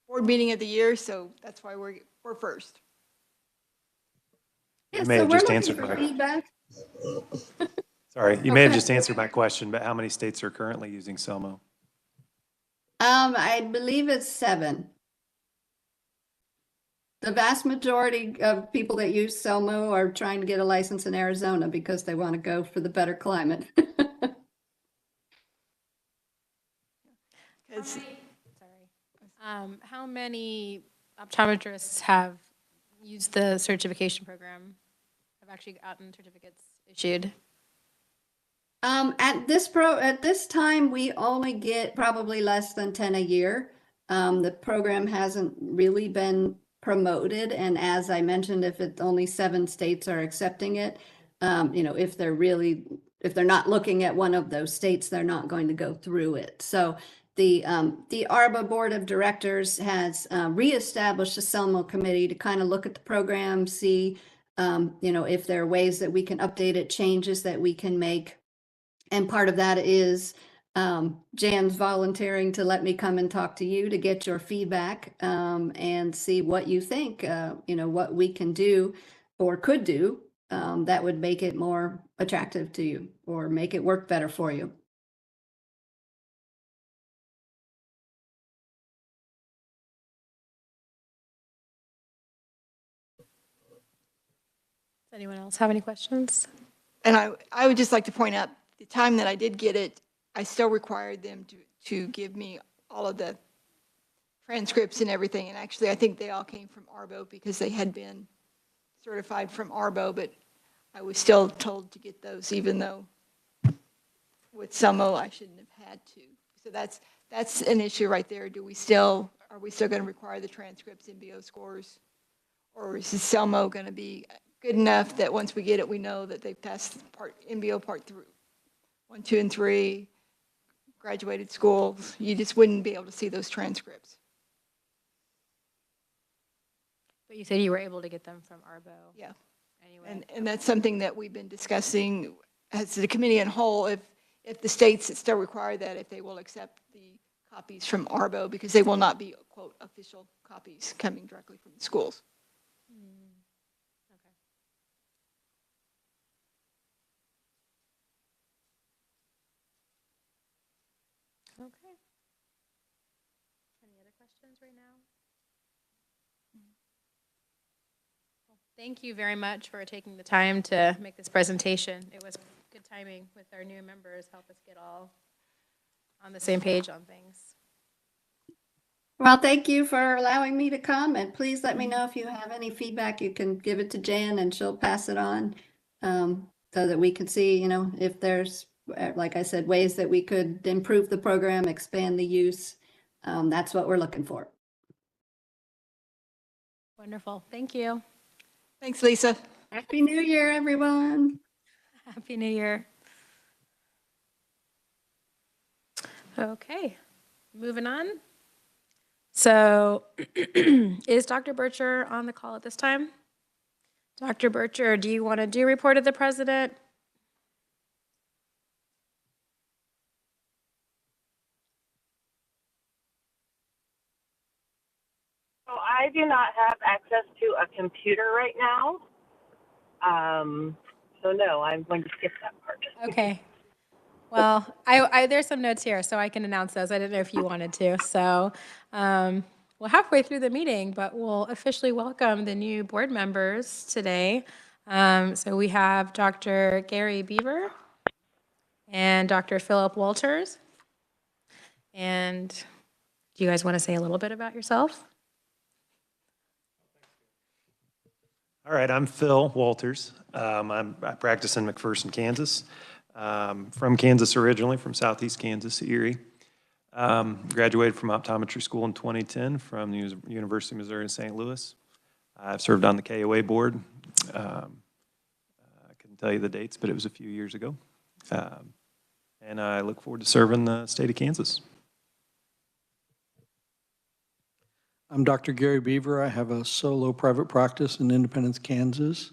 board meeting of the year, so that's why we're first. Yeah, You may so have we're just looking answered for my, feedback. sorry, you may have Okay. just answered my question, but how many states are currently using CELMO? I believe it's 7. The vast majority of people that use CELMO are trying to get a license in Arizona because they want to go for the better climate. How many optometrists have used the certification program, have actually gotten certificates issued? At this time, we only get probably less than 10 a year. The program hasn't really been promoted, and as I mentioned, if it's only 7 states are accepting it, if they're not looking at one of those states, they're not going to go through it. So the ARBA Board of Directors has reestablished a CELMO committee to kind of look at the program, see if there are ways that we can update it, changes that we can make. And part of that is Jan's volunteering to let me come and talk to you to get your feedback and see what you think, what we can do or could do that would make it more attractive to you or make it work better for you. Does anyone else have any questions? And I would just like to point out, the time that I did get it, I still required them to give me all of the transcripts and everything. And actually, I think they all came from ARBO because they had been certified from ARBO, but I was still told to get those, even though with CELMO I shouldn't have had to. So that's an issue right there. Are we still going to require the transcripts, MBO scores? Or is Selmo going to be good enough that once we get it, we know that they've passed MBO part 1, 2, and 3, graduated schools? You just wouldn't be able to see those transcripts. But you said you were able to get them from Arbo. Yeah. Anyway. And that's something that we've been discussing as the committee in whole, if the states that still require that, if they will accept the copies from Arbo, because they will not be, quote, official copies coming directly from the schools. Okay. Any other questions right now? Well, thank you very much for taking the time to make this presentation. It was good timing with our new members, help us get all on the same page on things. Well, thank you for allowing me to come, and please let me know if you have any feedback. You can give it to Jan and she'll pass it on, so that we can see, if there's, like I said, ways that we could improve the program, expand the use. That's what we're looking for. Wonderful. Thank you. Thanks, Lisa. Happy New Year, everyone. Happy New Year. Okay, moving on. So is Dr. Bircher on the call at this time? Dr. Bircher, do you want to do report of the president? So I do not have access to a computer right now. So no, I'm going to skip that part. Okay. Well, there's some notes here, so I can announce those. I didn't know if you wanted to. So we're halfway through the meeting, but we'll officially welcome the new board members today. So we have Dr. Gary Beaver and Dr. Philip Walters. And do you guys want to say a little bit about yourself? All right, I'm Phil Walters. I practice in McPherson, Kansas. From Kansas originally, from Southeast Kansas, Erie. Graduated from Optometry School in 2010 from the University of Missouri in St. Louis. I've served on the KOA board. I couldn't tell you the dates, but it was a few years ago. And I look forward to serving the state of Kansas. I'm Dr. Gary Beaver. I have a solo private practice in Independence, Kansas.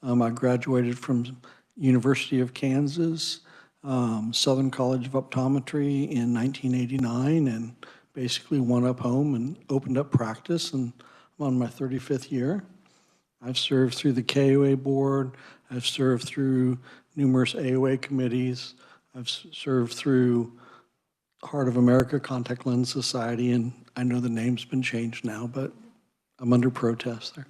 I graduated from University of Kansas, Southern College of Optometry in 1989, and basically went up home and opened up practice, and I'm on my 35th year. I've served through the KOA board. I've served through numerous AOA committees. I've served through Heart of America Contact Lens Society, and I know the name's been changed now, but I'm under protest there.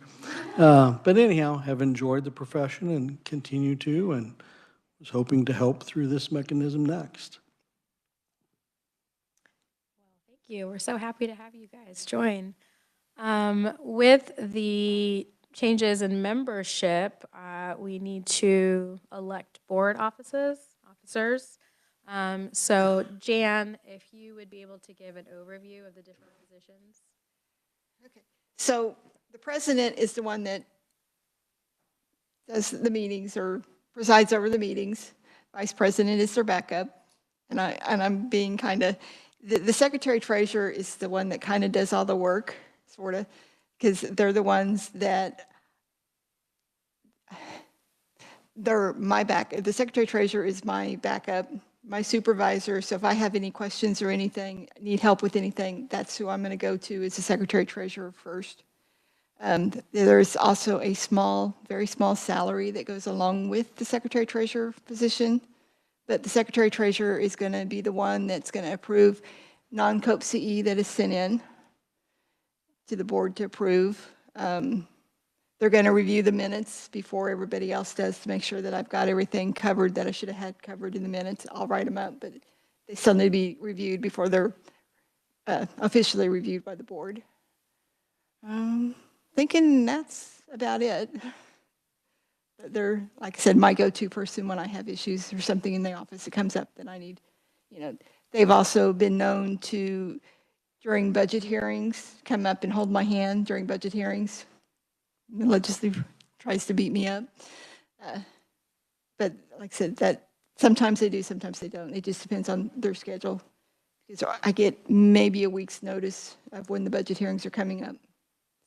But anyhow, have enjoyed the profession and continue to, and was hoping to help through this mechanism next. Well, thank you. We're so happy to have you guys join. With the changes in membership, we need to elect board officers. So Jan, if you would be able to give an overview of the different positions. Okay. So the president is the one that does the meetings or presides over the meetings. Vice president is their backup. And I'm being kind of, the secretary treasurer is the one that kind of does all the work, sort of, because they're the ones that, they're my the secretary treasurer is my backup, my supervisor. So if I have any questions or anything, need help with anything, that's who I'm going to go to, is the secretary treasurer first. There's also a very small salary that goes along with the secretary treasurer position, but the secretary treasurer is going to be the one that's going to approve non-COPE CE that is sent in to the board to approve. They're going to review the minutes before everybody else does to make sure that I've got everything covered that I should have had covered in the minutes. I'll write them up, but they still need to be reviewed before they're officially reviewed by the board. Thinking that's about it. They're, like I said, my go-to person when I have issues or something in the office that comes up that I need, They've also been known to, during budget hearings, come up and hold my hand during budget hearings. The legislature tries to beat me up. But like I said, that sometimes they do, sometimes they don't. It just depends on their schedule. So I get maybe a week's notice of when the budget hearings are coming up.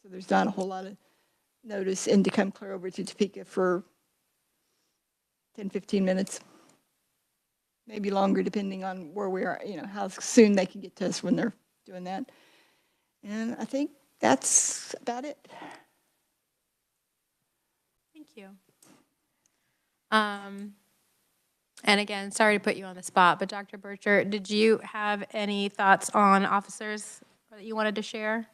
So there's not a whole lot of notice, and to come clear over to Topeka for 10, 15 minutes, maybe longer, depending on where we are, how soon they can get to us when they're doing that. And I think that's about it. Thank you. And again, sorry to put you on the spot, but Dr. Bircher, did you have any thoughts on officers that you wanted to share?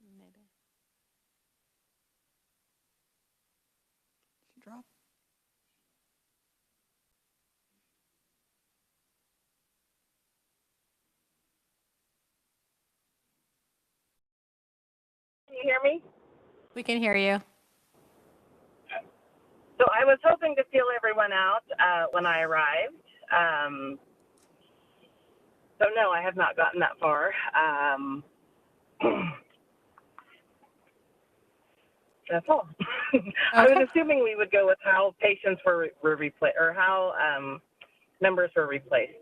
Maybe. Drop. Can you hear me? We can hear you. So I was hoping to feel everyone out when I arrived. So no, I have not gotten that far. That's all. I was assuming we would go with how patients were replaced, or how numbers were replaced.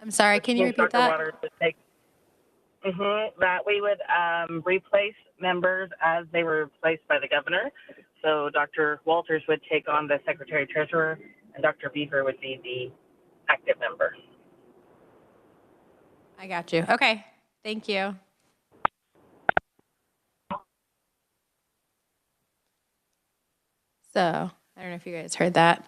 I'm sorry, can you repeat Dr. that? Waters would take, that we would replace members as they were replaced by the governor. So Dr. Walters would take on the Secretary Treasurer, and Dr. Beaver would be the active member. I got you. Okay, thank you. So, I don't know if you guys heard that.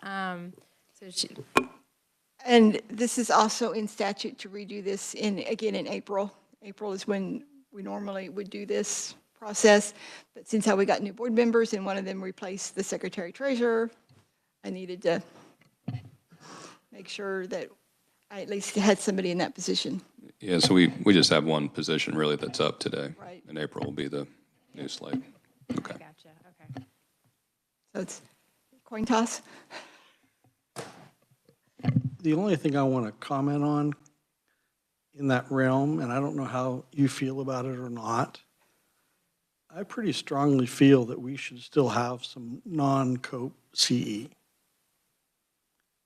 And this is also in statute to redo this again in April. April is when we normally would do this process. But since how we got new board members and one of them replaced the Secretary Treasurer, I needed to make sure that I at least had somebody in that position. Yeah, so we just have one position really that's up today. Right. And April will be the new slate. Okay. I gotcha, okay. So it's coin toss. The only thing I want to comment on in that realm, and I don't know how you feel about it or not, I pretty strongly feel that we should still have some non-COPE CE.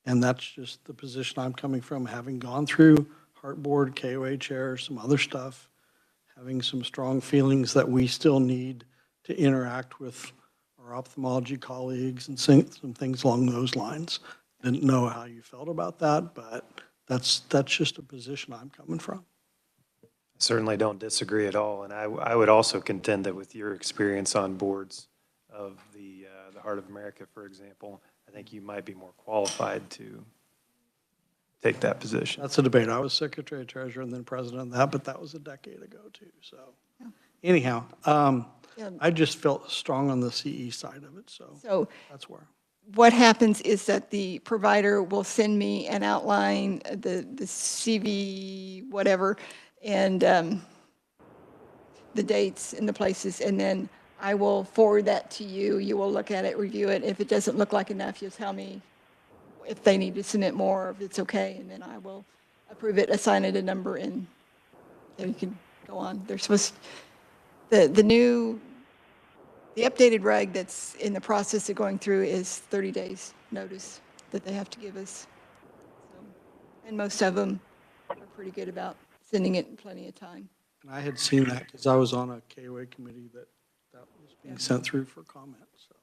And that's just the position I'm coming from, having gone through Heart Board, KOA chair, some other stuff, having some strong feelings that we still need to interact with our ophthalmology colleagues and some things along those lines. Didn't know how you felt about that, but that's just a position I'm coming from. Certainly don't disagree at all. And I would also contend that with your experience on boards of the Heart of America, for example, I think you might be more qualified to take that position. That's a debate. I was Secretary Treasurer and then President of that, but that was a decade ago too. So anyhow, I just felt strong on the CE side of it. So that's where. What happens is that the provider will send me an outline, the CV, whatever, and the dates and the places, and then I will forward that to you. You will look at it, review it. If it doesn't look like enough, you'll tell me if they need to submit more, if it's okay, and then I will approve it, assign it a number, and then you can go on. They're supposed, the updated reg that's in the process of going through is 30 days notice that they have to give us. So, and most of them are pretty good about sending it in plenty of time. And I had seen that because I was on a KOA committee that was being sent through for comment. So.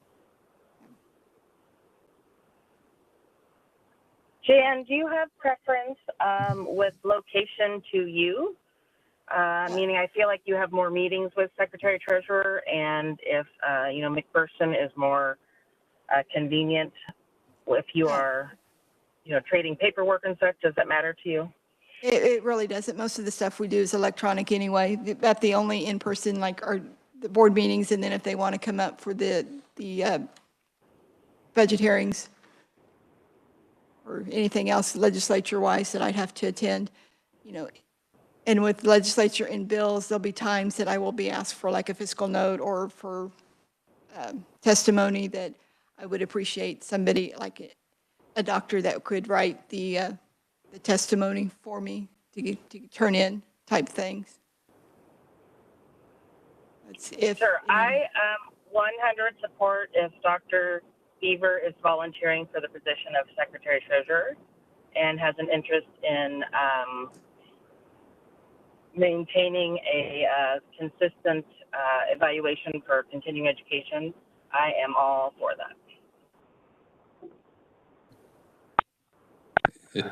Jan, do you have preference with location to you? Meaning I feel like you have more meetings with Secretary Treasurer, and if, McPherson is more convenient if you are, trading paperwork and such, does that matter to you? It really doesn't. Most of the stuff we do is electronic anyway. About the only in-person, like, are the board meetings, and then if they want to come up for the budget hearings or anything else legislature-wise that I'd have to attend, And with legislature and bills, there'll be times that I will be asked for like a fiscal note or for testimony that I would appreciate somebody like a doctor that could write the testimony for me to turn in type things. That's if. Sure. I 100 support if Dr. Beaver is volunteering for the position of Secretary Treasurer and has an interest in maintaining a consistent evaluation for continuing education. I am all for that.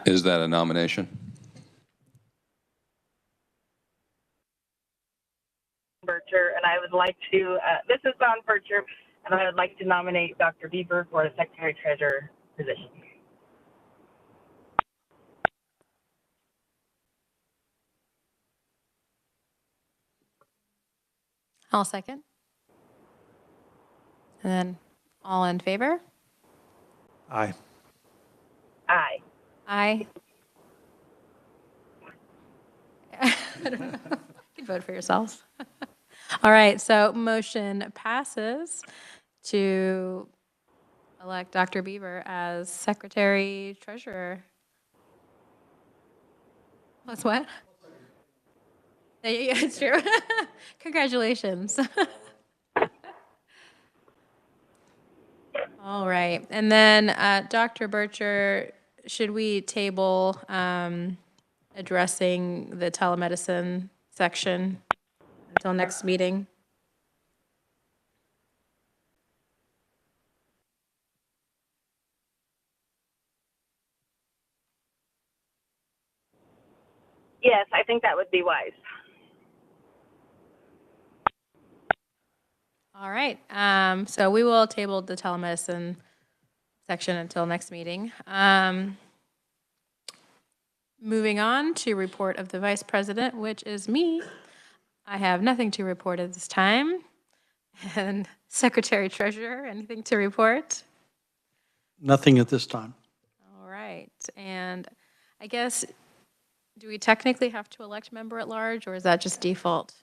Is that a nomination? Bircher, and I would like to, this is Don Bircher, and I would like to nominate Dr. Beaver for the Secretary Treasurer position. I'll second. And then all in favor? Aye. Aye. Aye. I don't know. You can vote for yourselves. All right, so motion passes to elect Dr. Beaver as Secretary Treasurer. What's what? Yeah, it's true. Congratulations. All right, and then Dr. Bircher, should we table addressing the telemedicine section until next meeting? Yes, I think that would be wise. All right, so we will table the telemedicine section until next meeting. Moving on to report of the Vice President, which is me. I have nothing to report at this time. And Secretary Treasurer, anything to report? Nothing at this time. All right, and I guess, do we technically have to elect member at large, or is that just default?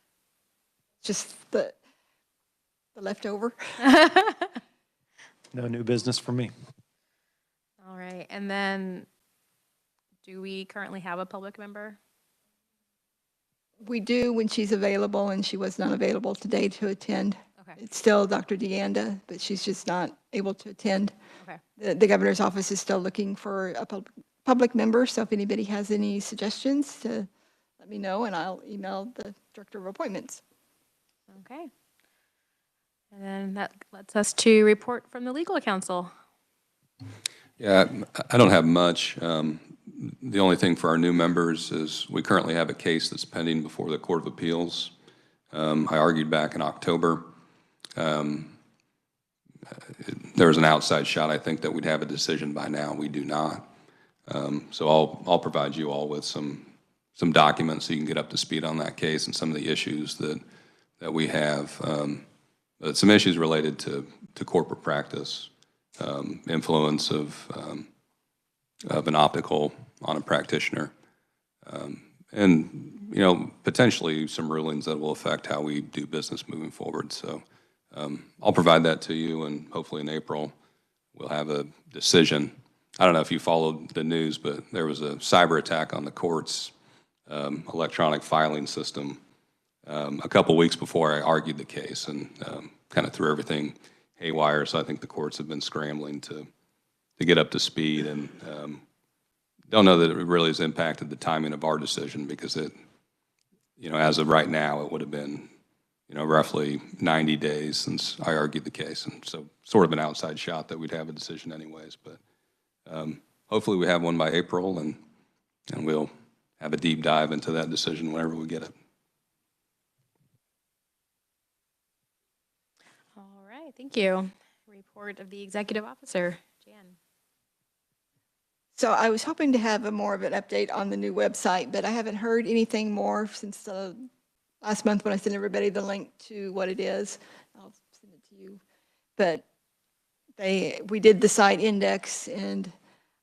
Just the leftover. No new business for me. All right, and then do we currently have a public member? We do when she's available, and she was not available today to attend. Okay. It's still Dr. Deanda, but she's just not able to attend. Okay. The governor's office is still looking for a public member, so if anybody has any suggestions, to let me know, and I'll email the Director of Appointments. Okay. And then that lets us to report from the legal counsel. Yeah, I don't have much. The only thing for our new members is we currently have a case that's pending before the Court of Appeals. I argued back in October. There was an outside shot, I think, that we'd have a decision by now. We do not. So I'll provide you all with some documents so you can get up to speed on that case and some of the issues that we have. But some issues related to corporate practice, influence of an optical on a practitioner, and potentially some rulings that will affect how we do business moving forward. So I'll provide that to you, and hopefully in April we'll have a decision. I don't know if you followed the news, but there was a cyber attack on the court's electronic filing system a couple weeks before I argued the case, and kind of threw everything haywire. So I think the courts have been scrambling to get up to speed, and don't know that it really has impacted the timing of our decision, because it, as of right now, it would have been, roughly 90 days since I argued the case, and so sort of an outside shot that we'd have a decision anyways. But hopefully we have one by April, and we'll have a deep dive into that decision whenever we get it. All right, thank you. Report of the executive officer, Jan. So I was hoping to have more of an update on the new website, but I haven't heard anything more since last month when I sent everybody the link to what it is. I'll send it to you. But we did the site index, and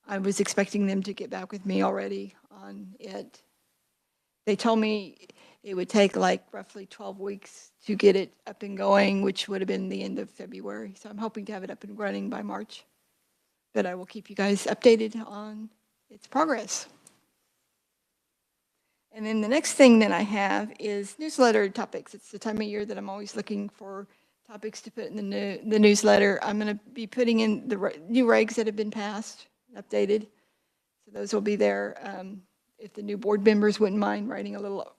I was expecting them to get back with me already on it. They told me it would take like roughly 12 weeks to get it up and going, which would have been the end of February. So I'm hoping to have it up and running by March. But I will keep you guys updated on its progress. And then the next thing that I have is newsletter topics. It's the time of year that I'm always looking for topics to put in the newsletter. I'm going to be putting in the new regs that have been passed, updated. So those will be there. If the new board members wouldn't mind writing a little,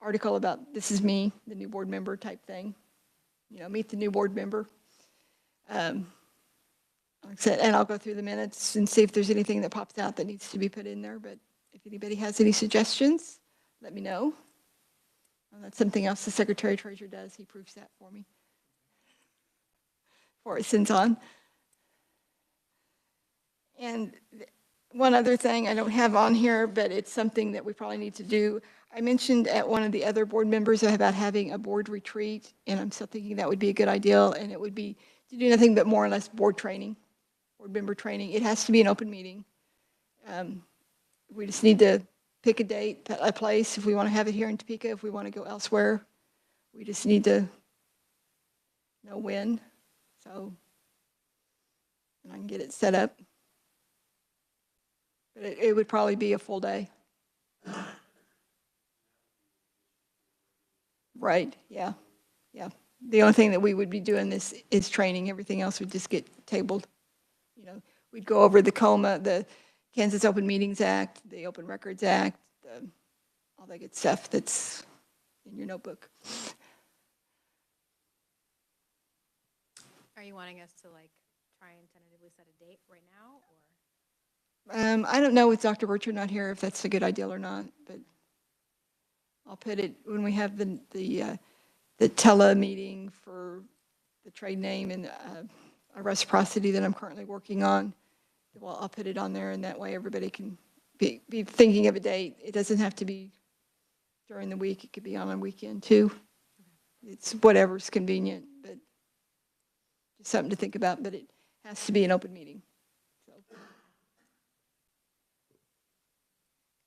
article about this is me, the new board member type thing. Meet the new board member. Like I said, and I'll go through the minutes and see if there's anything that pops out that needs to be put in there. But if anybody has any suggestions, let me know. That's something else the Secretary Treasurer does. He proofs that for me before it sends on. And one other thing I don't have on here, but it's something that we probably need to do. I mentioned at one of the other board members about having a board retreat, and I'm still thinking that would be a good idea, and it would be to do nothing but more or less board training, board member training. It has to be an open meeting. We just need to pick a date, a place, if we want to have it here in Topeka, if we want to go elsewhere. We just need to know when, so and I can get it set up. But it would probably be a full day. Right, yeah. The only thing that we would be doing this is training. Everything else would just get tabled. We'd go over the COMA, the Kansas Open Meetings Act, the Open Records Act, all that good stuff that's in your notebook. Are you wanting us to try and tentatively set a date right now, or? I don't know with Dr. Bircher not here if that's a good idea or not, but I'll put it when we have the tele meeting for the trade name and a reciprocity that I'm currently working on. Well, I'll put it on there, and that way everybody can be thinking of a date. It doesn't have to be during the week. It could be on a weekend too. It's whatever's convenient, but just something to think about. But it has to be an open meeting. So.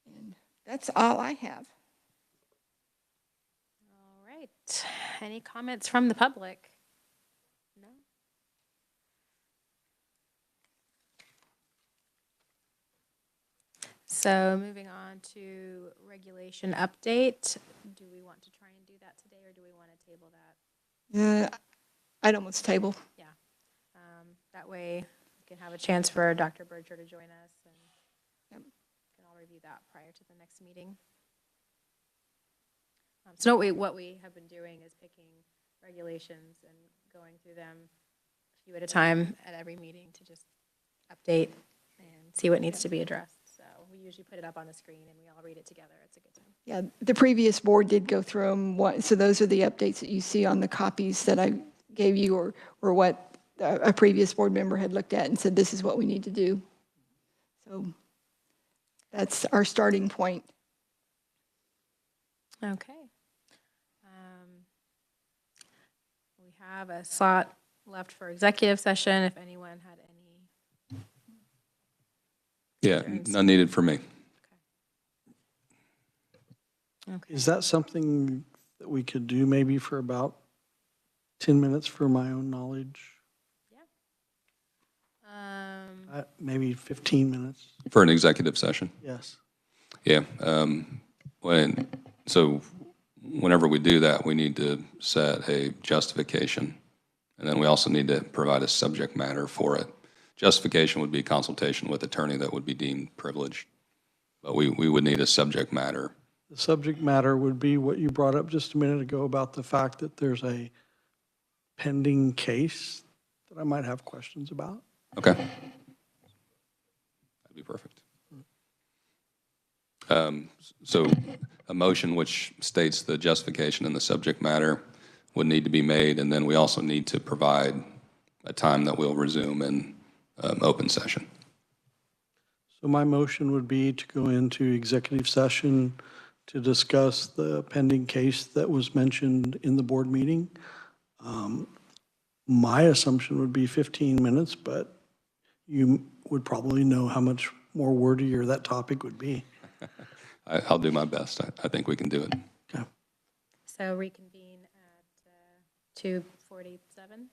And that's all I have. All right. Any comments from the public? No? So moving on to regulation update. Do we want to try and do that today, or do we want to table that? I'd almost table. Yeah. That way we can have a chance for Dr. Bircher to join us, and we can all review that prior to the next meeting. So what we have been doing is picking regulations and going through them a few at a time at every meeting to just update and see what needs to be addressed. So we usually put it up on the screen and we all read it together. It's a good time. Yeah, the previous board did go through them. So those are the updates that you see on the copies that I gave you, or what a previous board member had looked at and said, this is what we need to do. So that's our starting point. Okay. We have a slot left for executive session if anyone had any. Yeah, none needed for me. Okay. Is that something that we could do maybe for about 10 minutes for my own knowledge? Yeah. Maybe 15 minutes? For an executive session? Yes. Yeah. So whenever we do that, we need to set a justification, and then we also need to provide a subject matter for it. Justification would be consultation with attorney that would be deemed privileged, but we would need a subject matter. The subject matter would be what you brought up just a minute ago about the fact that there's a pending case that I might have questions about. Okay. That'd be perfect. So a motion which states the justification and the subject matter would need to be made, and then we also need to provide a time that we'll resume in open session. So my motion would be to go into executive session to discuss the pending case that was mentioned in the board meeting. My assumption would be 15 minutes, but you would probably know how much more wordier that topic would be. I'll do my best. I think we can do it. Okay. So reconvene at 2:47.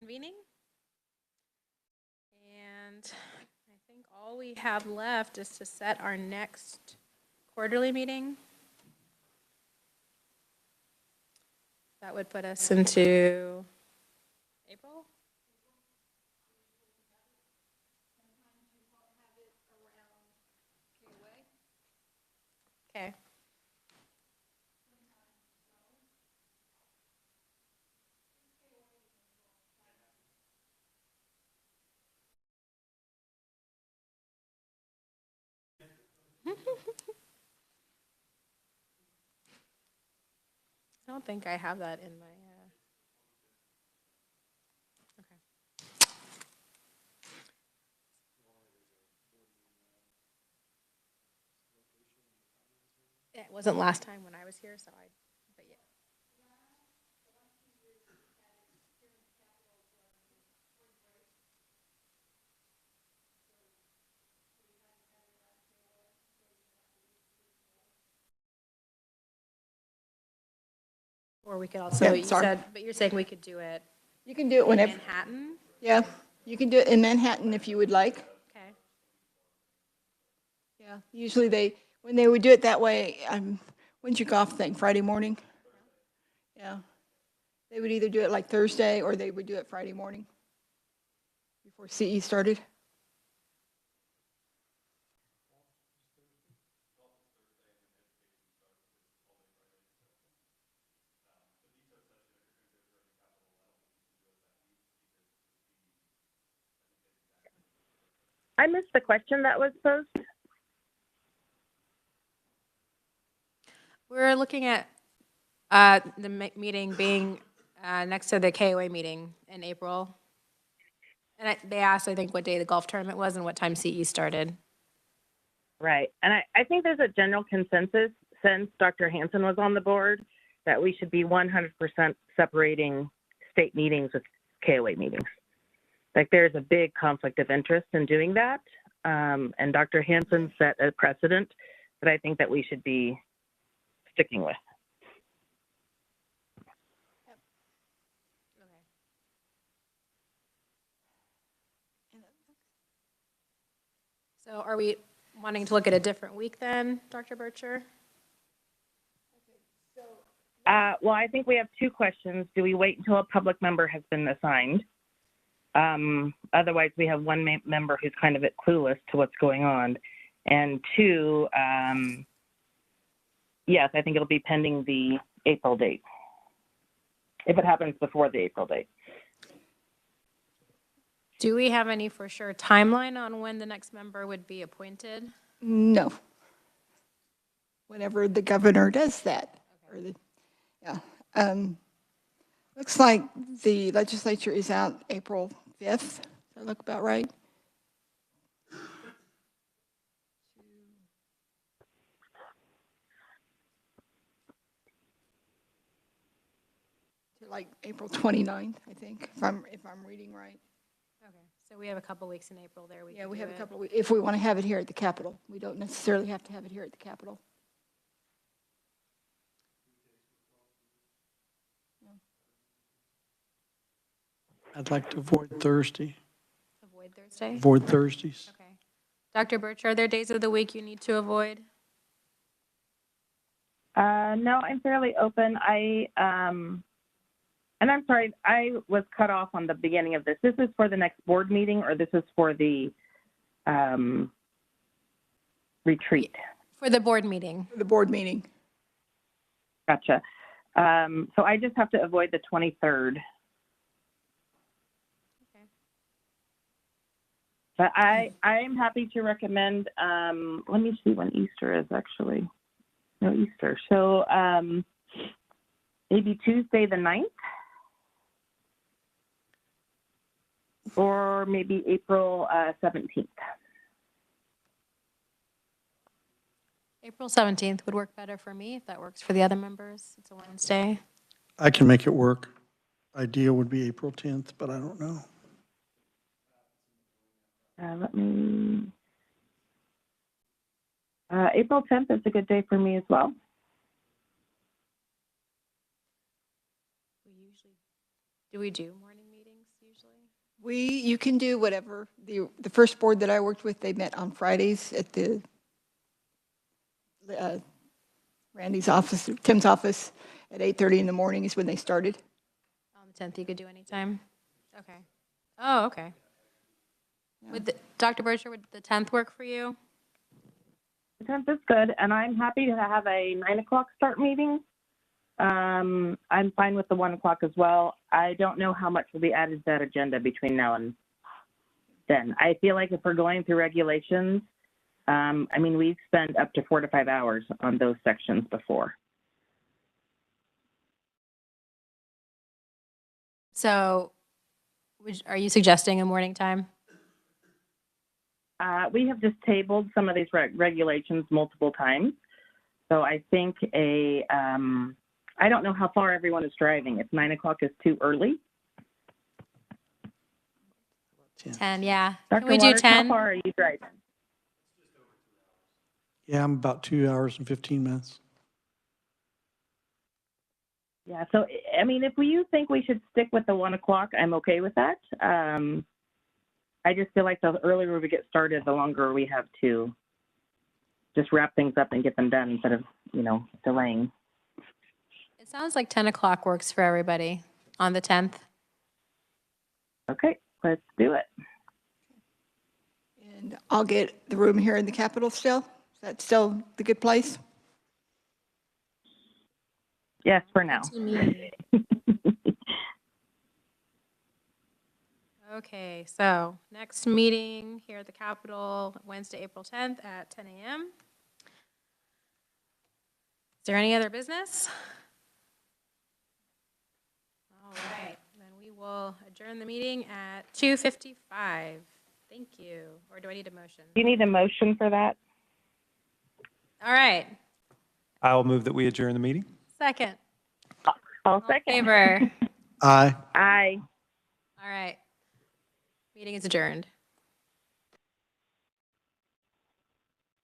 convening. And I think all we have left is to set our next quarterly meeting. That would put us into April? Okay. I don't think I have that in my, okay. It wasn't last time when I was here, so but yeah. Or we could also, Yeah, you sorry. said, but you're saying we could do it You can do it in whenever. Manhattan? Yeah, you can do it in Manhattan if you would like. Okay. Yeah, usually when they would do it that way, when's your golf thing, Friday morning? Yeah. They would either do it like Thursday or they would do it Friday morning before CE started. I missed the question that was posed. We're looking at the meeting being next to the KOA meeting in April. And they asked, I think, what day the golf tournament was and what time CE started. Right. And I think there's a general consensus since Dr. Hansen was on the board that we should be 100% separating state meetings with KOA meetings. Like there's a big conflict of interest in doing that. And Dr. Hansen set a precedent that I think that we should be sticking with. So are we wanting to look at a different week then, Dr. Bircher? Well, I think we have two questions. Do we wait until a public member has been assigned? Otherwise, we have one member who's kind of clueless to what's going on. And two, yes, I think it'll be pending the April date, if it happens before the April date. Do we have any for sure timeline on when the next member would be appointed? No. Whenever the governor does that. Okay. Yeah. Looks like the legislature is out April 5th. Does that look about right? To like April 29th, I think, if I'm reading right. Okay, so we have a couple weeks in April there. Yeah, we have a couple of weeks, if we want to have it here at the Capitol. We don't necessarily have to have it here at the Capitol. I'd like to avoid Thursday, Avoid Thursday? avoid Thursdays. Okay. Dr. Birch, are there days of the week you need to avoid? No, I'm fairly open. And I'm sorry, I was cut off on the beginning of this. This is for the next board meeting, or this is for the retreat? For the board meeting. For the board meeting. Gotcha. So I just have to avoid the 23rd. Okay. But I am happy to recommend, let me see when Easter is actually. No Easter. So maybe Tuesday the 9th. Or maybe April 17th. April 17th would work better for me if that works for the other members. It's a Wednesday. I can make it work. Ideal would be April 10th, but I don't know. Let me. April 10th is a good day for me as well. Do we do morning meetings usually? usually? You can do whatever. The first board that I worked with, they met on Fridays at the Randy's office, Tim's office, at 8:30 in the morning is when they started. On the 10th, you could do any time? Okay. Oh, okay. Dr. Berger, would the 10th work for you? The 10th is good, and I'm happy to have a 9 o'clock start meeting. I'm fine with the 1 o'clock as well. I don't know how much will be added to that agenda between now and then. I feel like if we're going through regulations, I mean, we've spent up to 4 to 5 hours on those sections before. So are you suggesting a morning time? We have just tabled some of these regulations multiple times. So I think I don't know how far everyone is driving. If 9 o'clock is too early. 10, yeah. Dr. Can we do Waters, 10? how far are you driving? Yeah, I'm about 2 hours and 15 minutes. Yeah, so, I mean, if you think we should stick with the 1 o'clock, I'm okay with that. I just feel like the earlier we get started, the longer we have to just wrap things up and get them done instead of, delaying. It sounds like 10 o'clock works for everybody on the 10th. Okay, let's do it. And I'll get the room here in the Capitol still. Is that still the good place? Yes, for now. To me. Okay, so next meeting here at the Capitol, Wednesday, April 10th at 10 a.m. Is there any other business? All right, then we will adjourn the meeting at 2:55. Thank you. Or do I need a motion? Do you need a motion for that? All right, I'll move that we adjourn the meeting. second. I'll All in second. favor? Aye. Aye. All right. Meeting is adjourned.